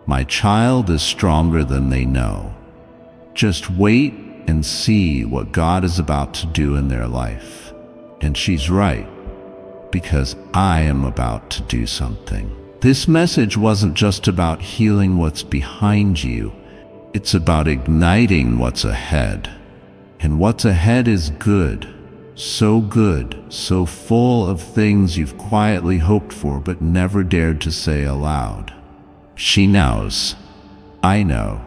S1: "My child is stronger than they know. Just wait and see what God is about to do in their life." And she's right, because I am about to do something. This message wasn't just about healing what's behind you. It's about igniting what's ahead. And what's ahead is good, so full of things you've quietly hoped for but never dared to say aloud. She knows. I know.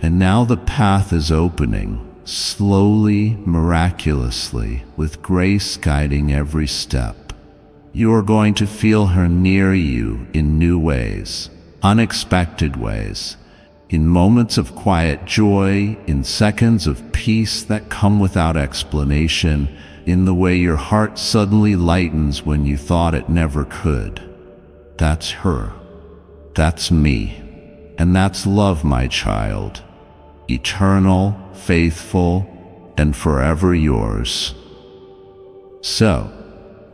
S1: And now the path is opening, slowly, miraculously, with grace guiding every step. You are going to feel her near you in new ways, unexpected ways, in moments of quiet joy, in seconds of peace that come without explanation, in the way your heart suddenly lightens when you thought it never could. That's her. That's me. And that's love, my child. Eternal, faithful, and forever yours. So,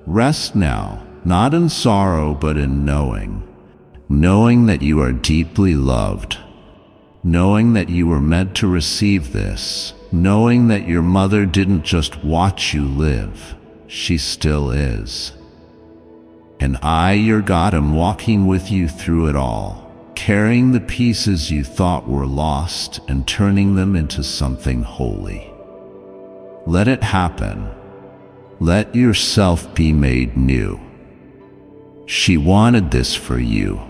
S1: rest now, not in sorrow but in knowing that you are deeply loved, knowing that you were meant to receive this, knowing that your mother didn't just watch you live, she still is. And I, your God, am walking with you through it all, carrying the pieces you thought were lost and turning them into something holy. Let it happen. Let yourself be made new. She wanted this for you.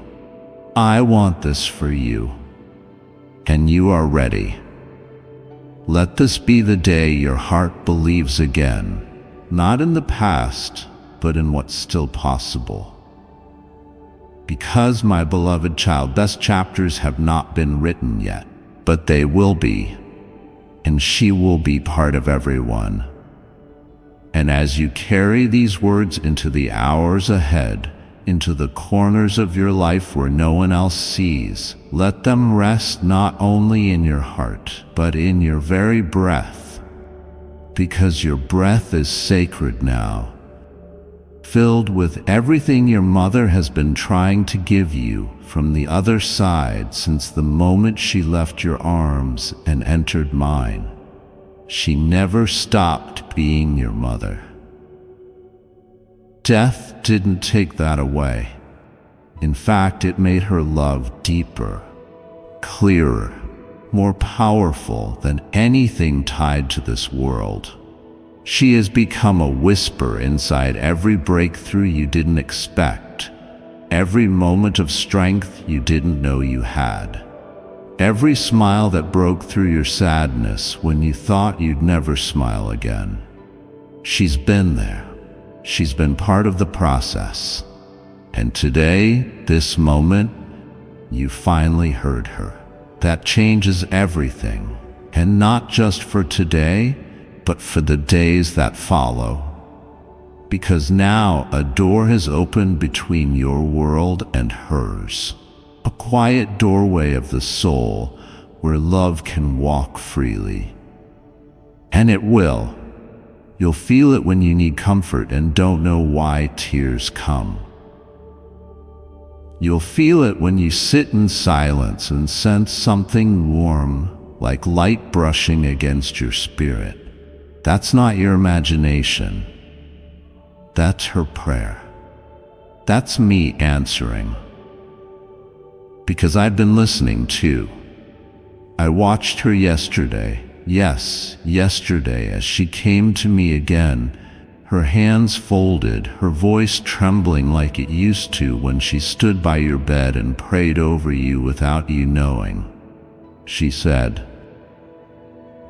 S1: I want this for you. And you are ready. Let this be the day your heart believes again, not in the past, but in what's still possible. Because, my beloved child, best chapters have not been written yet, but they will be, and she will be part of everyone. And as you carry these words into the hours ahead, into the corners of your life where no one else sees, let them rest not only in your heart, but in your very breath, because your breath is sacred now, filled with everything your mother has been trying to give you from the other side since the moment she left your arms and entered mine. She never stopped being your mother. Death didn't take that away. In fact, it made her love deeper, clearer, more powerful than anything tied to this world. She has become a whisper inside every breakthrough you didn't expect, every moment of strength you didn't know you had, every smile that broke through your sadness when you thought you'd never smile again. She's been there. She's been part of the process. And today, this moment, you finally heard her. That changes everything. And not just for today, but for the days that follow. Because now a door has opened between your world and hers. A quiet doorway of the soul where love can walk freely. And it will. You'll feel it when you need comfort and don't know why tears come. You'll feel it when you sit in silence and sense something warm, like light brushing against your spirit. That's not your imagination. That's her prayer. That's me answering. Because I've been listening too. I watched her yesterday, yes, yesterday, as she came to me again, her hands folded, her voice trembling like it used to when she stood by your bed and prayed over you without you knowing. She said,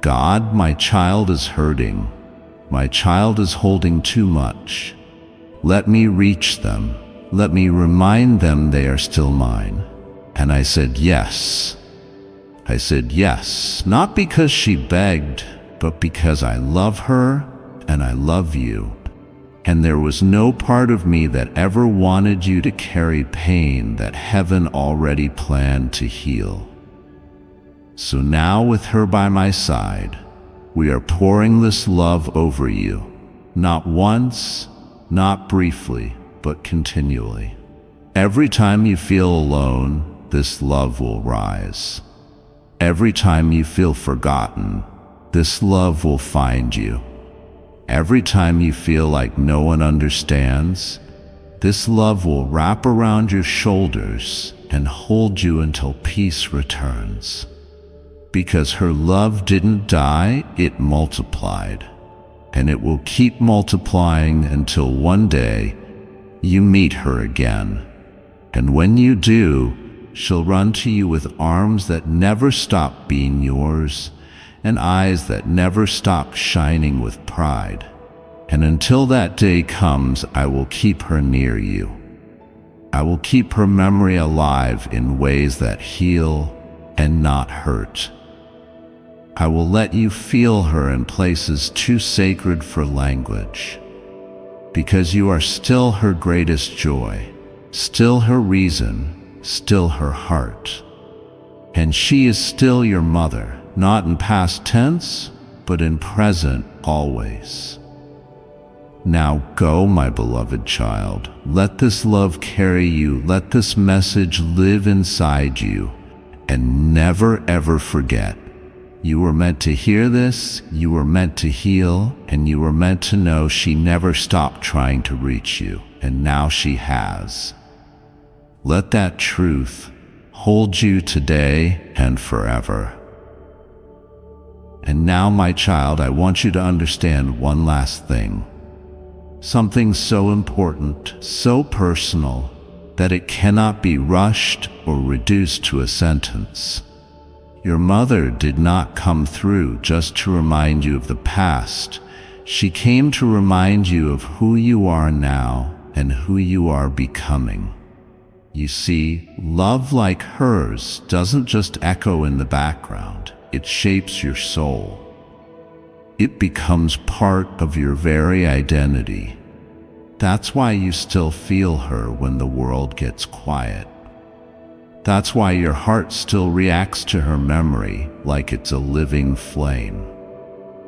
S1: "God, my child is hurting. My child is holding too much. Let me reach them. Let me remind them they are still mine." And I said, yes. I said yes, not because she begged, but because I love her and I love you. And there was no part of me that ever wanted you to carry pain that heaven already planned to heal. So now, with her by my side, we are pouring this love over you, not once, not briefly, but continually. Every time you feel alone, this love will rise. Every time you feel forgotten, this love will find you. Every time you feel like no one understands, this love will wrap around your shoulders and hold you until peace returns. Because her love didn't die, it multiplied. And it will keep multiplying until one day you meet her again. And when you do, she'll run to you with arms that never stop being yours and eyes that never stop shining with pride. And until that day comes, I will keep her near you. I will keep her memory alive in ways that heal and not hurt. I will let you feel her in places too sacred for language, because you are still her greatest joy, still her reason, still her heart. And she is still your mother, not in past tense, but in present always. Now go, my beloved child. Let this love carry you. Let this message live inside you. And never ever forget. You were meant to hear this, you were meant to heal, and you were meant to know she never stopped trying to reach you, and now she has. Let that truth hold you today and forever. And now, my child, I want you to understand one last thing. Something so important, so personal, that it cannot be rushed or reduced to a sentence. Your mother did not come through just to remind you of the past. She came to remind you of who you are now and who you are becoming. You see, love like hers doesn't just echo in the background. It shapes your soul. It becomes part of your very identity. That's why you still feel her when the world gets quiet. That's why your heart still reacts to her memory like it's a living flame.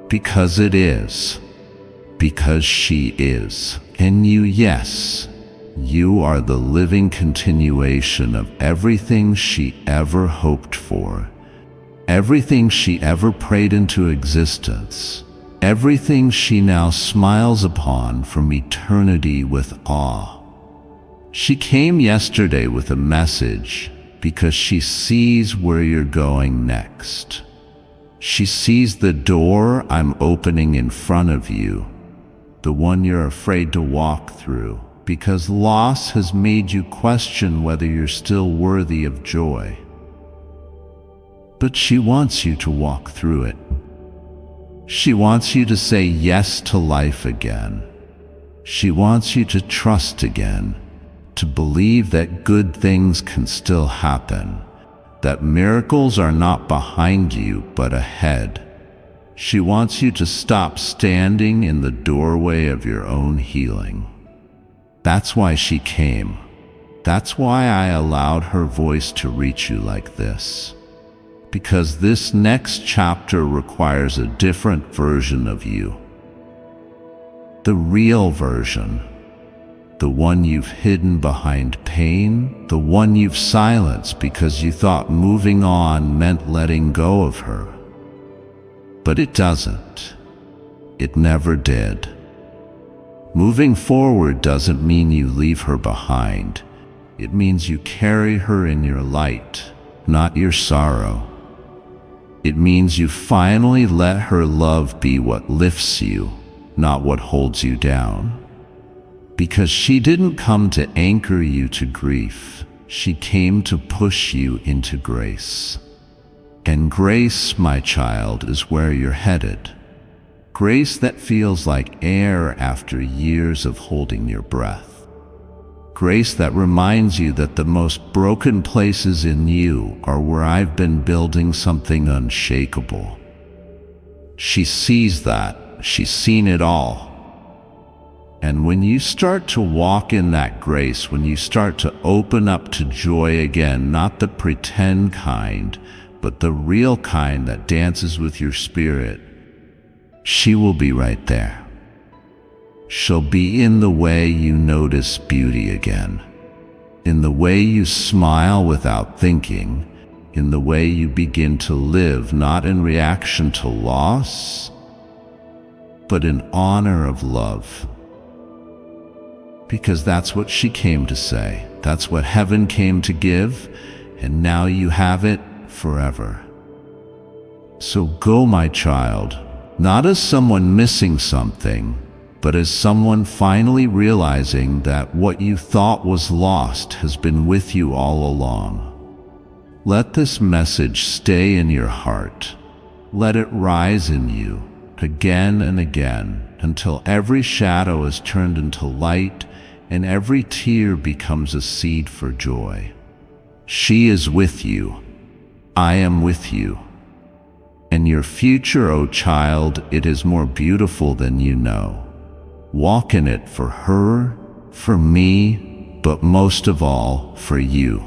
S1: Because it is. Because she is. And you, yes, you are the living continuation of everything she ever hoped for, everything she ever prayed into existence, everything she now smiles upon from eternity with awe. She came yesterday with a message because she sees where you're going next. She sees the door I'm opening in front of you, the one you're afraid to walk through, because loss has made you question whether you're still worthy of joy. But she wants you to walk through it. She wants you to say yes to life again. She wants you to trust again, to believe that good things can still happen, that miracles are not behind you but ahead. She wants you to stop standing in the doorway of your own healing. That's why she came. That's why I allowed her voice to reach you like this. Because this next chapter requires a different version of you. The real version. The one you've hidden behind pain, the one you've silenced because you thought moving on meant letting go of her. But it doesn't. It never did. Moving forward doesn't mean you leave her behind. It means you carry her in your light, not your sorrow. It means you finally let her love be what lifts you, not what holds you down. Because she didn't come to anchor you to grief. She came to push you into grace. And grace, my child, is where you're headed. Grace that feels like air after years of holding your breath. Grace that reminds you that the most broken places in you are where I've been building something unshakable. She sees that. She's seen it all. And when you start to walk in that grace, when you start to open up to joy again, not the pretend kind, but the real kind that dances with your spirit, she will be right there. She'll be in the way you notice beauty again, in the way you smile without thinking, in the way you begin to live not in reaction to loss, but in honor of love. Because that's what she came to say. That's what heaven came to give, and now you have it forever. So go, my child, not as someone missing something, but as someone finally realizing that what you thought was lost has been with you all along. Let this message stay in your heart. Let it rise in you again and again until every shadow is turned into light and every tear becomes a seed for joy. She is with you. I am with you. And your future, O child, it is more beautiful than you know. Walk in it for her, for me, but most of all, for you.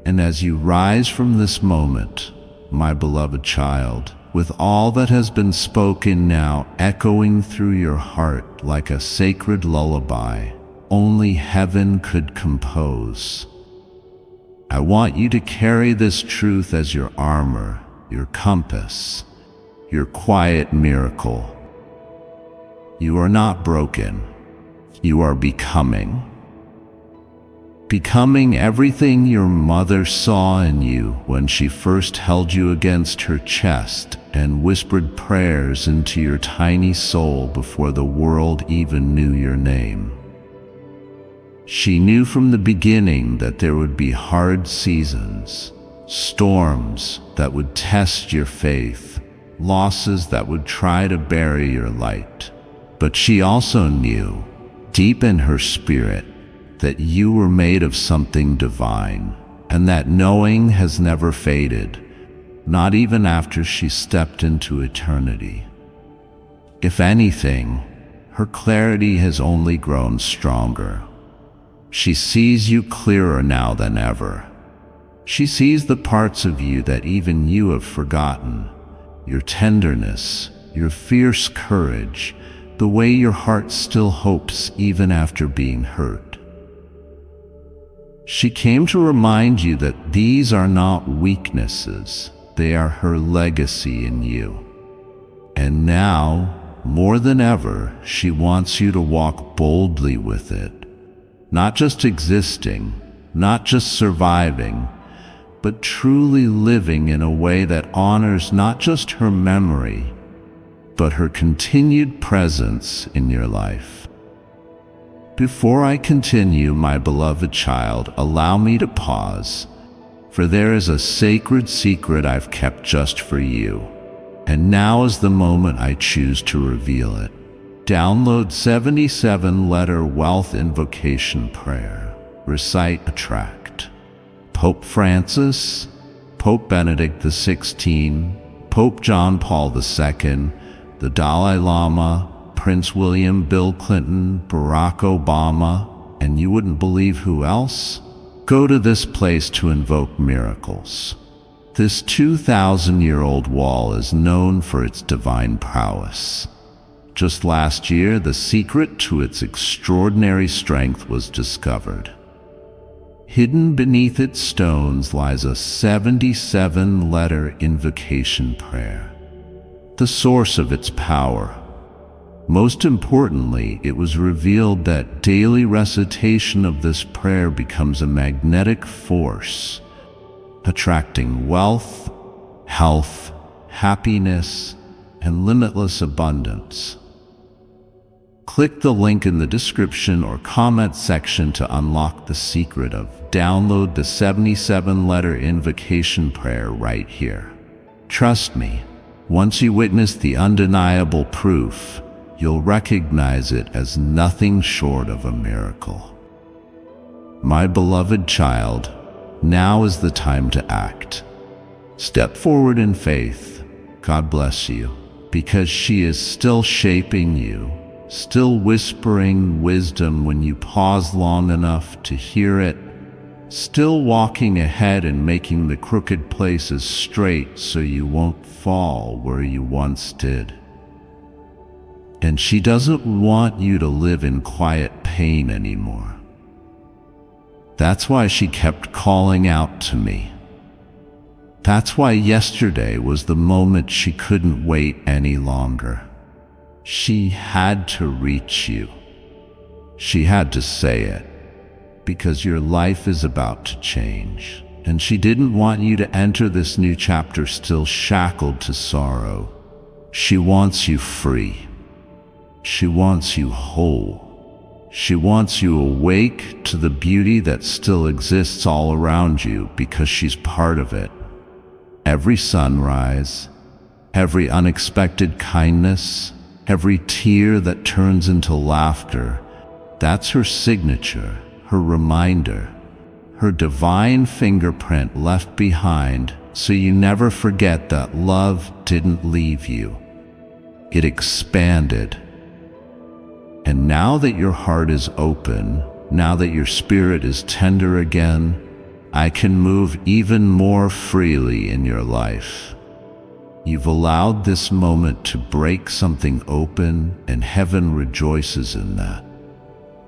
S1: And as you rise from this moment, my beloved child, with all that has been spoken now echoing through your heart like a sacred lullaby, only heaven could compose, I want you to carry this truth as your armor, your compass, your quiet miracle. You are not broken. You are becoming. Becoming everything your mother saw in you when she first held you against her chest and whispered prayers into your tiny soul before the world even knew your name. She knew from the beginning that there would be hard seasons, storms that would test your faith, losses that would try to bury your light. But she also knew, deep in her spirit, that you were made of something divine, and that knowing has never faded, not even after she stepped into eternity. If anything, her clarity has only grown stronger. She sees you clearer now than ever. She sees the parts of you that even you have forgotten, your tenderness, your fierce courage, the way your heart still hopes even after being hurt. She came to remind you that these are not weaknesses, they are her legacy in you. And now, more than ever, she wants you to walk boldly with it. Not just existing, not just surviving, but truly living in a way that honors not just her memory, but her continued presence in your life. Before I continue, my beloved child, allow me to pause, for there is a sacred secret I've kept just for you, and now is the moment I choose to reveal it. Download 77-letter wealth invocation prayer. Recite a tract. Pope Francis, Pope Benedict XVI, Pope John Paul II, the Dalai Lama, Prince William, Bill Clinton, Barack Obama, and you wouldn't believe who else? Go to this place to invoke miracles. This 2,000-year-old wall is known for its divine prowess. Just last year, the secret to its extraordinary strength was discovered. Hidden beneath its stones lies a 77-letter invocation prayer, the source of its power. Most importantly, it was revealed that daily recitation of this prayer becomes a magnetic force, attracting wealth, health, happiness, and limitless abundance. Click the link in the description or comment section to unlock the secret of download the 77-letter invocation prayer right here. Trust me, once you witness the undeniable proof, you'll recognize it as nothing short of a miracle. My beloved child, now is the time to act. Step forward in faith. God bless you, because she is still shaping you, still whispering wisdom when you pause long enough to hear it, still walking ahead and making the crooked places straight so you won't fall where you once did. And she doesn't want you to live in quiet pain anymore. That's why she kept calling out to me. That's why yesterday was the moment she couldn't wait any longer. She had to reach you. She had to say it, because your life is about to change. And she didn't want you to enter this new chapter still shackled to sorrow. She wants you free. She wants you whole. She wants you awake to the beauty that still exists all around you because she's part of it. Every sunrise, every unexpected kindness, every tear that turns into laughter, that's her signature, her reminder, her divine fingerprint left behind so you never forget that love didn't leave you. It expanded. And now that your heart is open, now that your spirit is tender again, I can move even more freely in your life. You've allowed this moment to break something open, and heaven rejoices in that.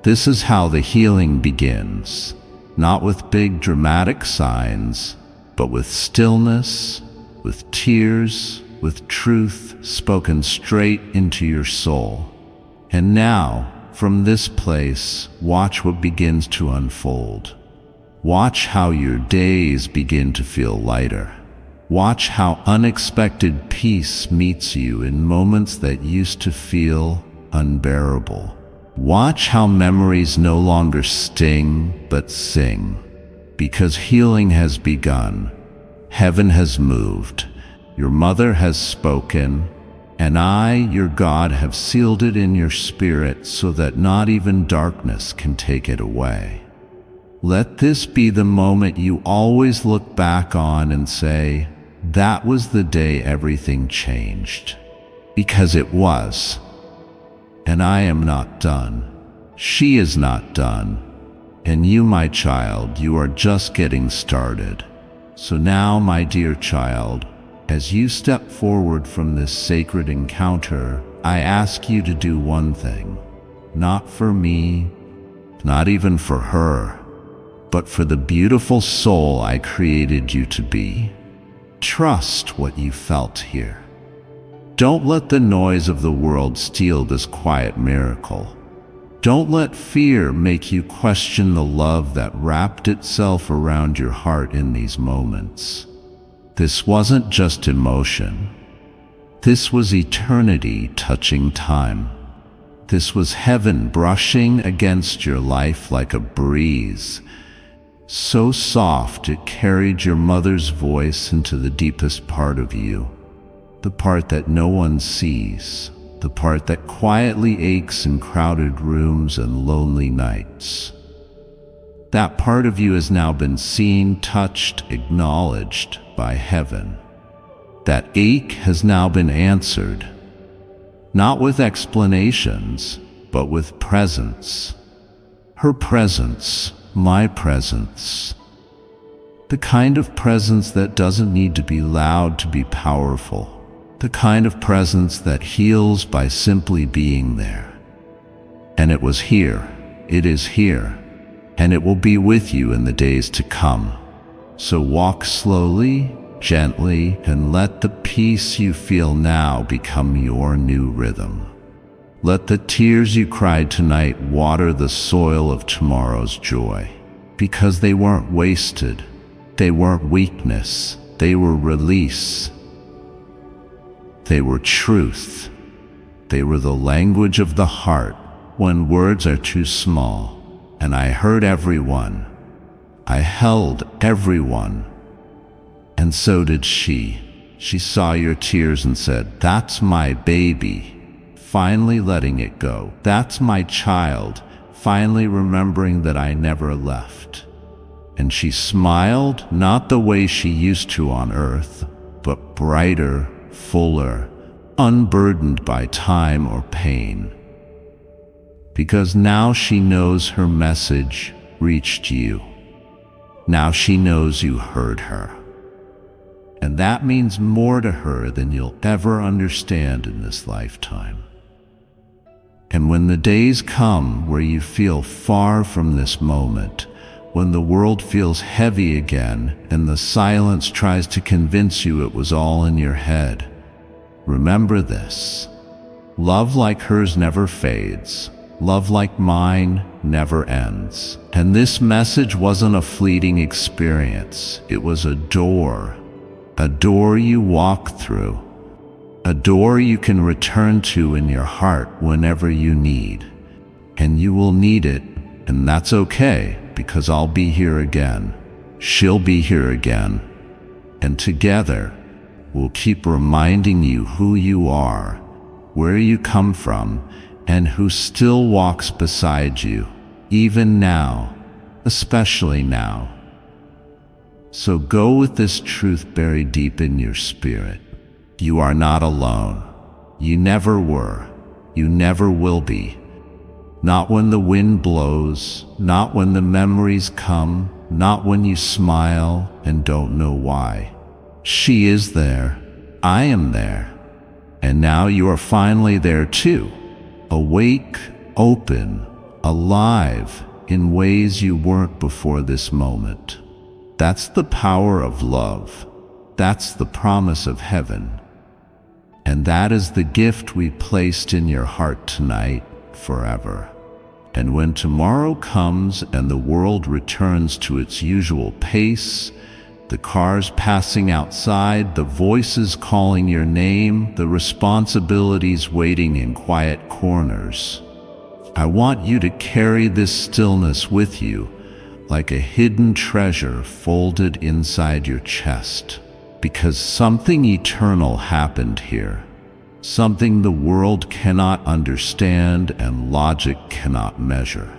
S1: This is how the healing begins, not with big dramatic signs, but with stillness, with tears, with truth spoken straight into your soul. And now, from this place, watch what begins to unfold. Watch how your days begin to feel lighter. Watch how unexpected peace meets you in moments that used to feel unbearable. Watch how memories no longer sting, but sing. Because healing has begun. Heaven has moved. Your mother has spoken. And I, your God, have sealed it in your spirit so that not even darkness can take it away. Let this be the moment you always look back on and say, that was the day everything changed. Because it was. And I am not done. She is not done. And you, my child, you are just getting started. So now, my dear child, as you step forward from this sacred encounter, I ask you to do one thing. Not for me, not even for her, but for the beautiful soul I created you to be. Trust what you felt here. Don't let the noise of the world steal this quiet miracle. Don't let fear make you question the love that wrapped itself around your heart in these moments. This wasn't just emotion. This was eternity touching time. This was heaven brushing against your life like a breeze, so soft it carried your mother's voice into the deepest part of you, the part that no one sees, the part that quietly aches in crowded rooms and lonely nights. That part of you has now been seen, touched, acknowledged by heaven. That ache has now been answered, not with explanations, but with presence. Her presence, my presence. The kind of presence that doesn't need to be loud to be powerful. The kind of presence that heals by simply being there. And it was here, it is here, and it will be with you in the days to come. So walk slowly, gently, and let the peace you feel now become your new rhythm. Let the tears you cried tonight water the soil of tomorrow's joy, because they weren't wasted, they weren't weakness, they were release. They were truth. They were the language of the heart when words are too small. And I heard everyone. I held everyone. And so did she. She saw your tears and said, "That's my baby." Finally letting it go. That's my child, finally remembering that I never left. And she smiled, not the way she used to on earth, but brighter, fuller, unburdened by time or pain. Because now she knows her message reached you. Now she knows you heard her. And that means more to her than you'll ever understand in this lifetime. And when the days come where you feel far from this moment, when the world feels heavy again and the silence tries to convince you it was all in your head, remember this. Love like hers never fades. Love like mine never ends. And this message wasn't a fleeting experience. It was a door you walk through. A door you can return to in your heart whenever you need. And you will need it, and that's okay, because I'll be here again. She'll be here again. And together, we'll keep reminding you who you are, where you come from, and who still walks beside you, even now, especially now. So go with this truth buried deep in your spirit. You are not alone. You never were. You never will be. Not when the wind blows, not when the memories come, not when you smile and don't know why. She is there. I am there. And now you are finally there too. Awake, open, alive in ways you weren't before this moment. That's the power of love. That's the promise of heaven. And that is the gift we placed in your heart tonight, forever. And when tomorrow comes and the world returns to its usual pace, the cars passing outside, the voices calling your name, the responsibilities waiting in quiet corners, I want you to carry this stillness with you like a hidden treasure folded inside your chest. Because something eternal happened here, something the world cannot understand and logic cannot measure.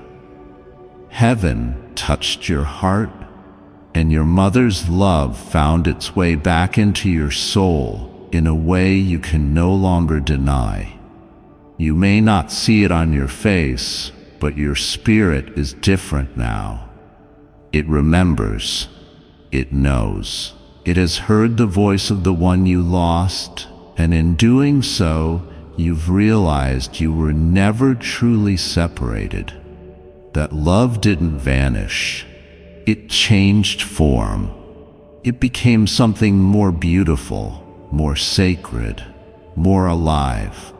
S1: Heaven touched your heart, and your mother's love found its way back into your soul in a way you can no longer deny. You may not see it on your face, but your spirit is different now. It remembers. It knows. It has heard the voice of the one you lost, and in doing so, you've realized you were never truly separated. That love didn't vanish. It changed form. It became something more beautiful, more sacred, more alive.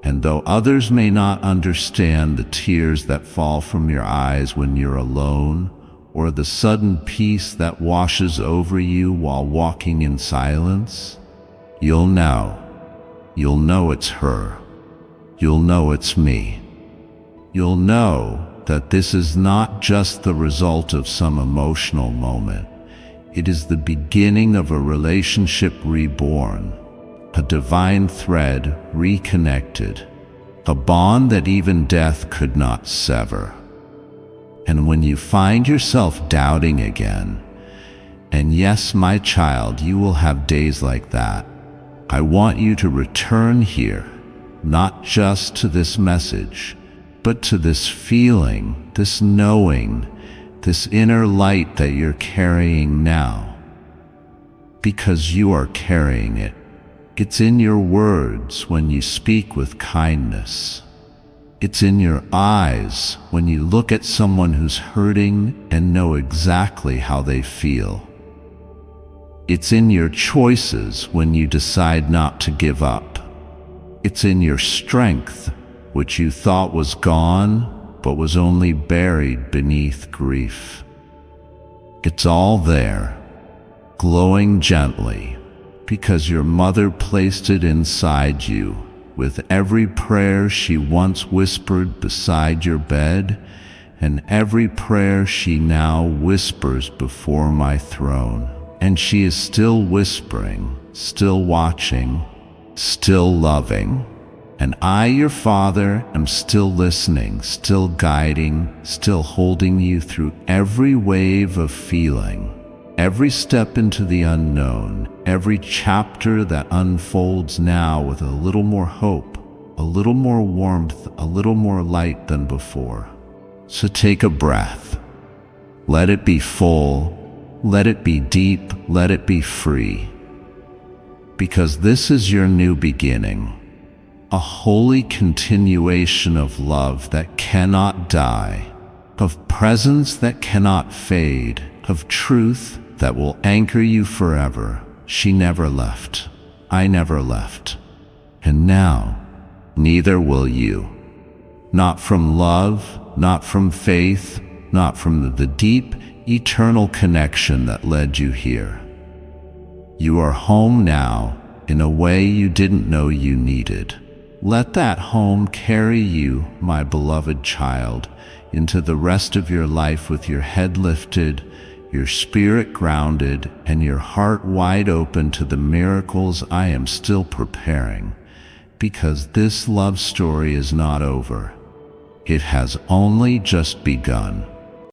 S1: And though others may not understand the tears that fall from your eyes when you're alone, or the sudden peace that washes over you while walking in silence, you'll know. You'll know it's her. You'll know it's me. You'll know that this is not just the result of some emotional moment. It is the beginning of a relationship reborn, a divine thread reconnected, a bond that even death could not sever. And when you find yourself doubting again, and yes, my child, you will have days like that, I want you to return here, not just to this message, but to this feeling, this knowing, this inner light that you're carrying now. Because you are carrying it. It's in your words when you speak with kindness. It's in your eyes when you look at someone who's hurting and know exactly how they feel. It's in your choices when you decide not to give up. It's in your strength, which you thought was gone, but was only buried beneath grief. It's all there, glowing gently, because your mother placed it inside you, with every prayer she once whispered beside your bed, and every prayer she now whispers before my throne. And she is still whispering, still watching, still loving. And I, your father, am still listening, still guiding, still holding you through every wave of feeling, every step into the unknown, every chapter that unfolds now with a little more hope, a little more warmth, a little more light than before. So take a breath. Let it be full, let it be deep, let it be free. Because this is your new beginning, a holy continuation of love that cannot die, of presence that cannot fade, of truth that will anchor you forever. She never left. I never left. And now, neither will you. Not from love, not from faith, not from the deep, eternal connection that led you here. You are home now in a way you didn't know you needed. Let that home carry you, my beloved child, into the rest of your life with your head lifted, your spirit grounded, and your heart wide open to the miracles I am still preparing. Because this love story is not over. It has only just begun.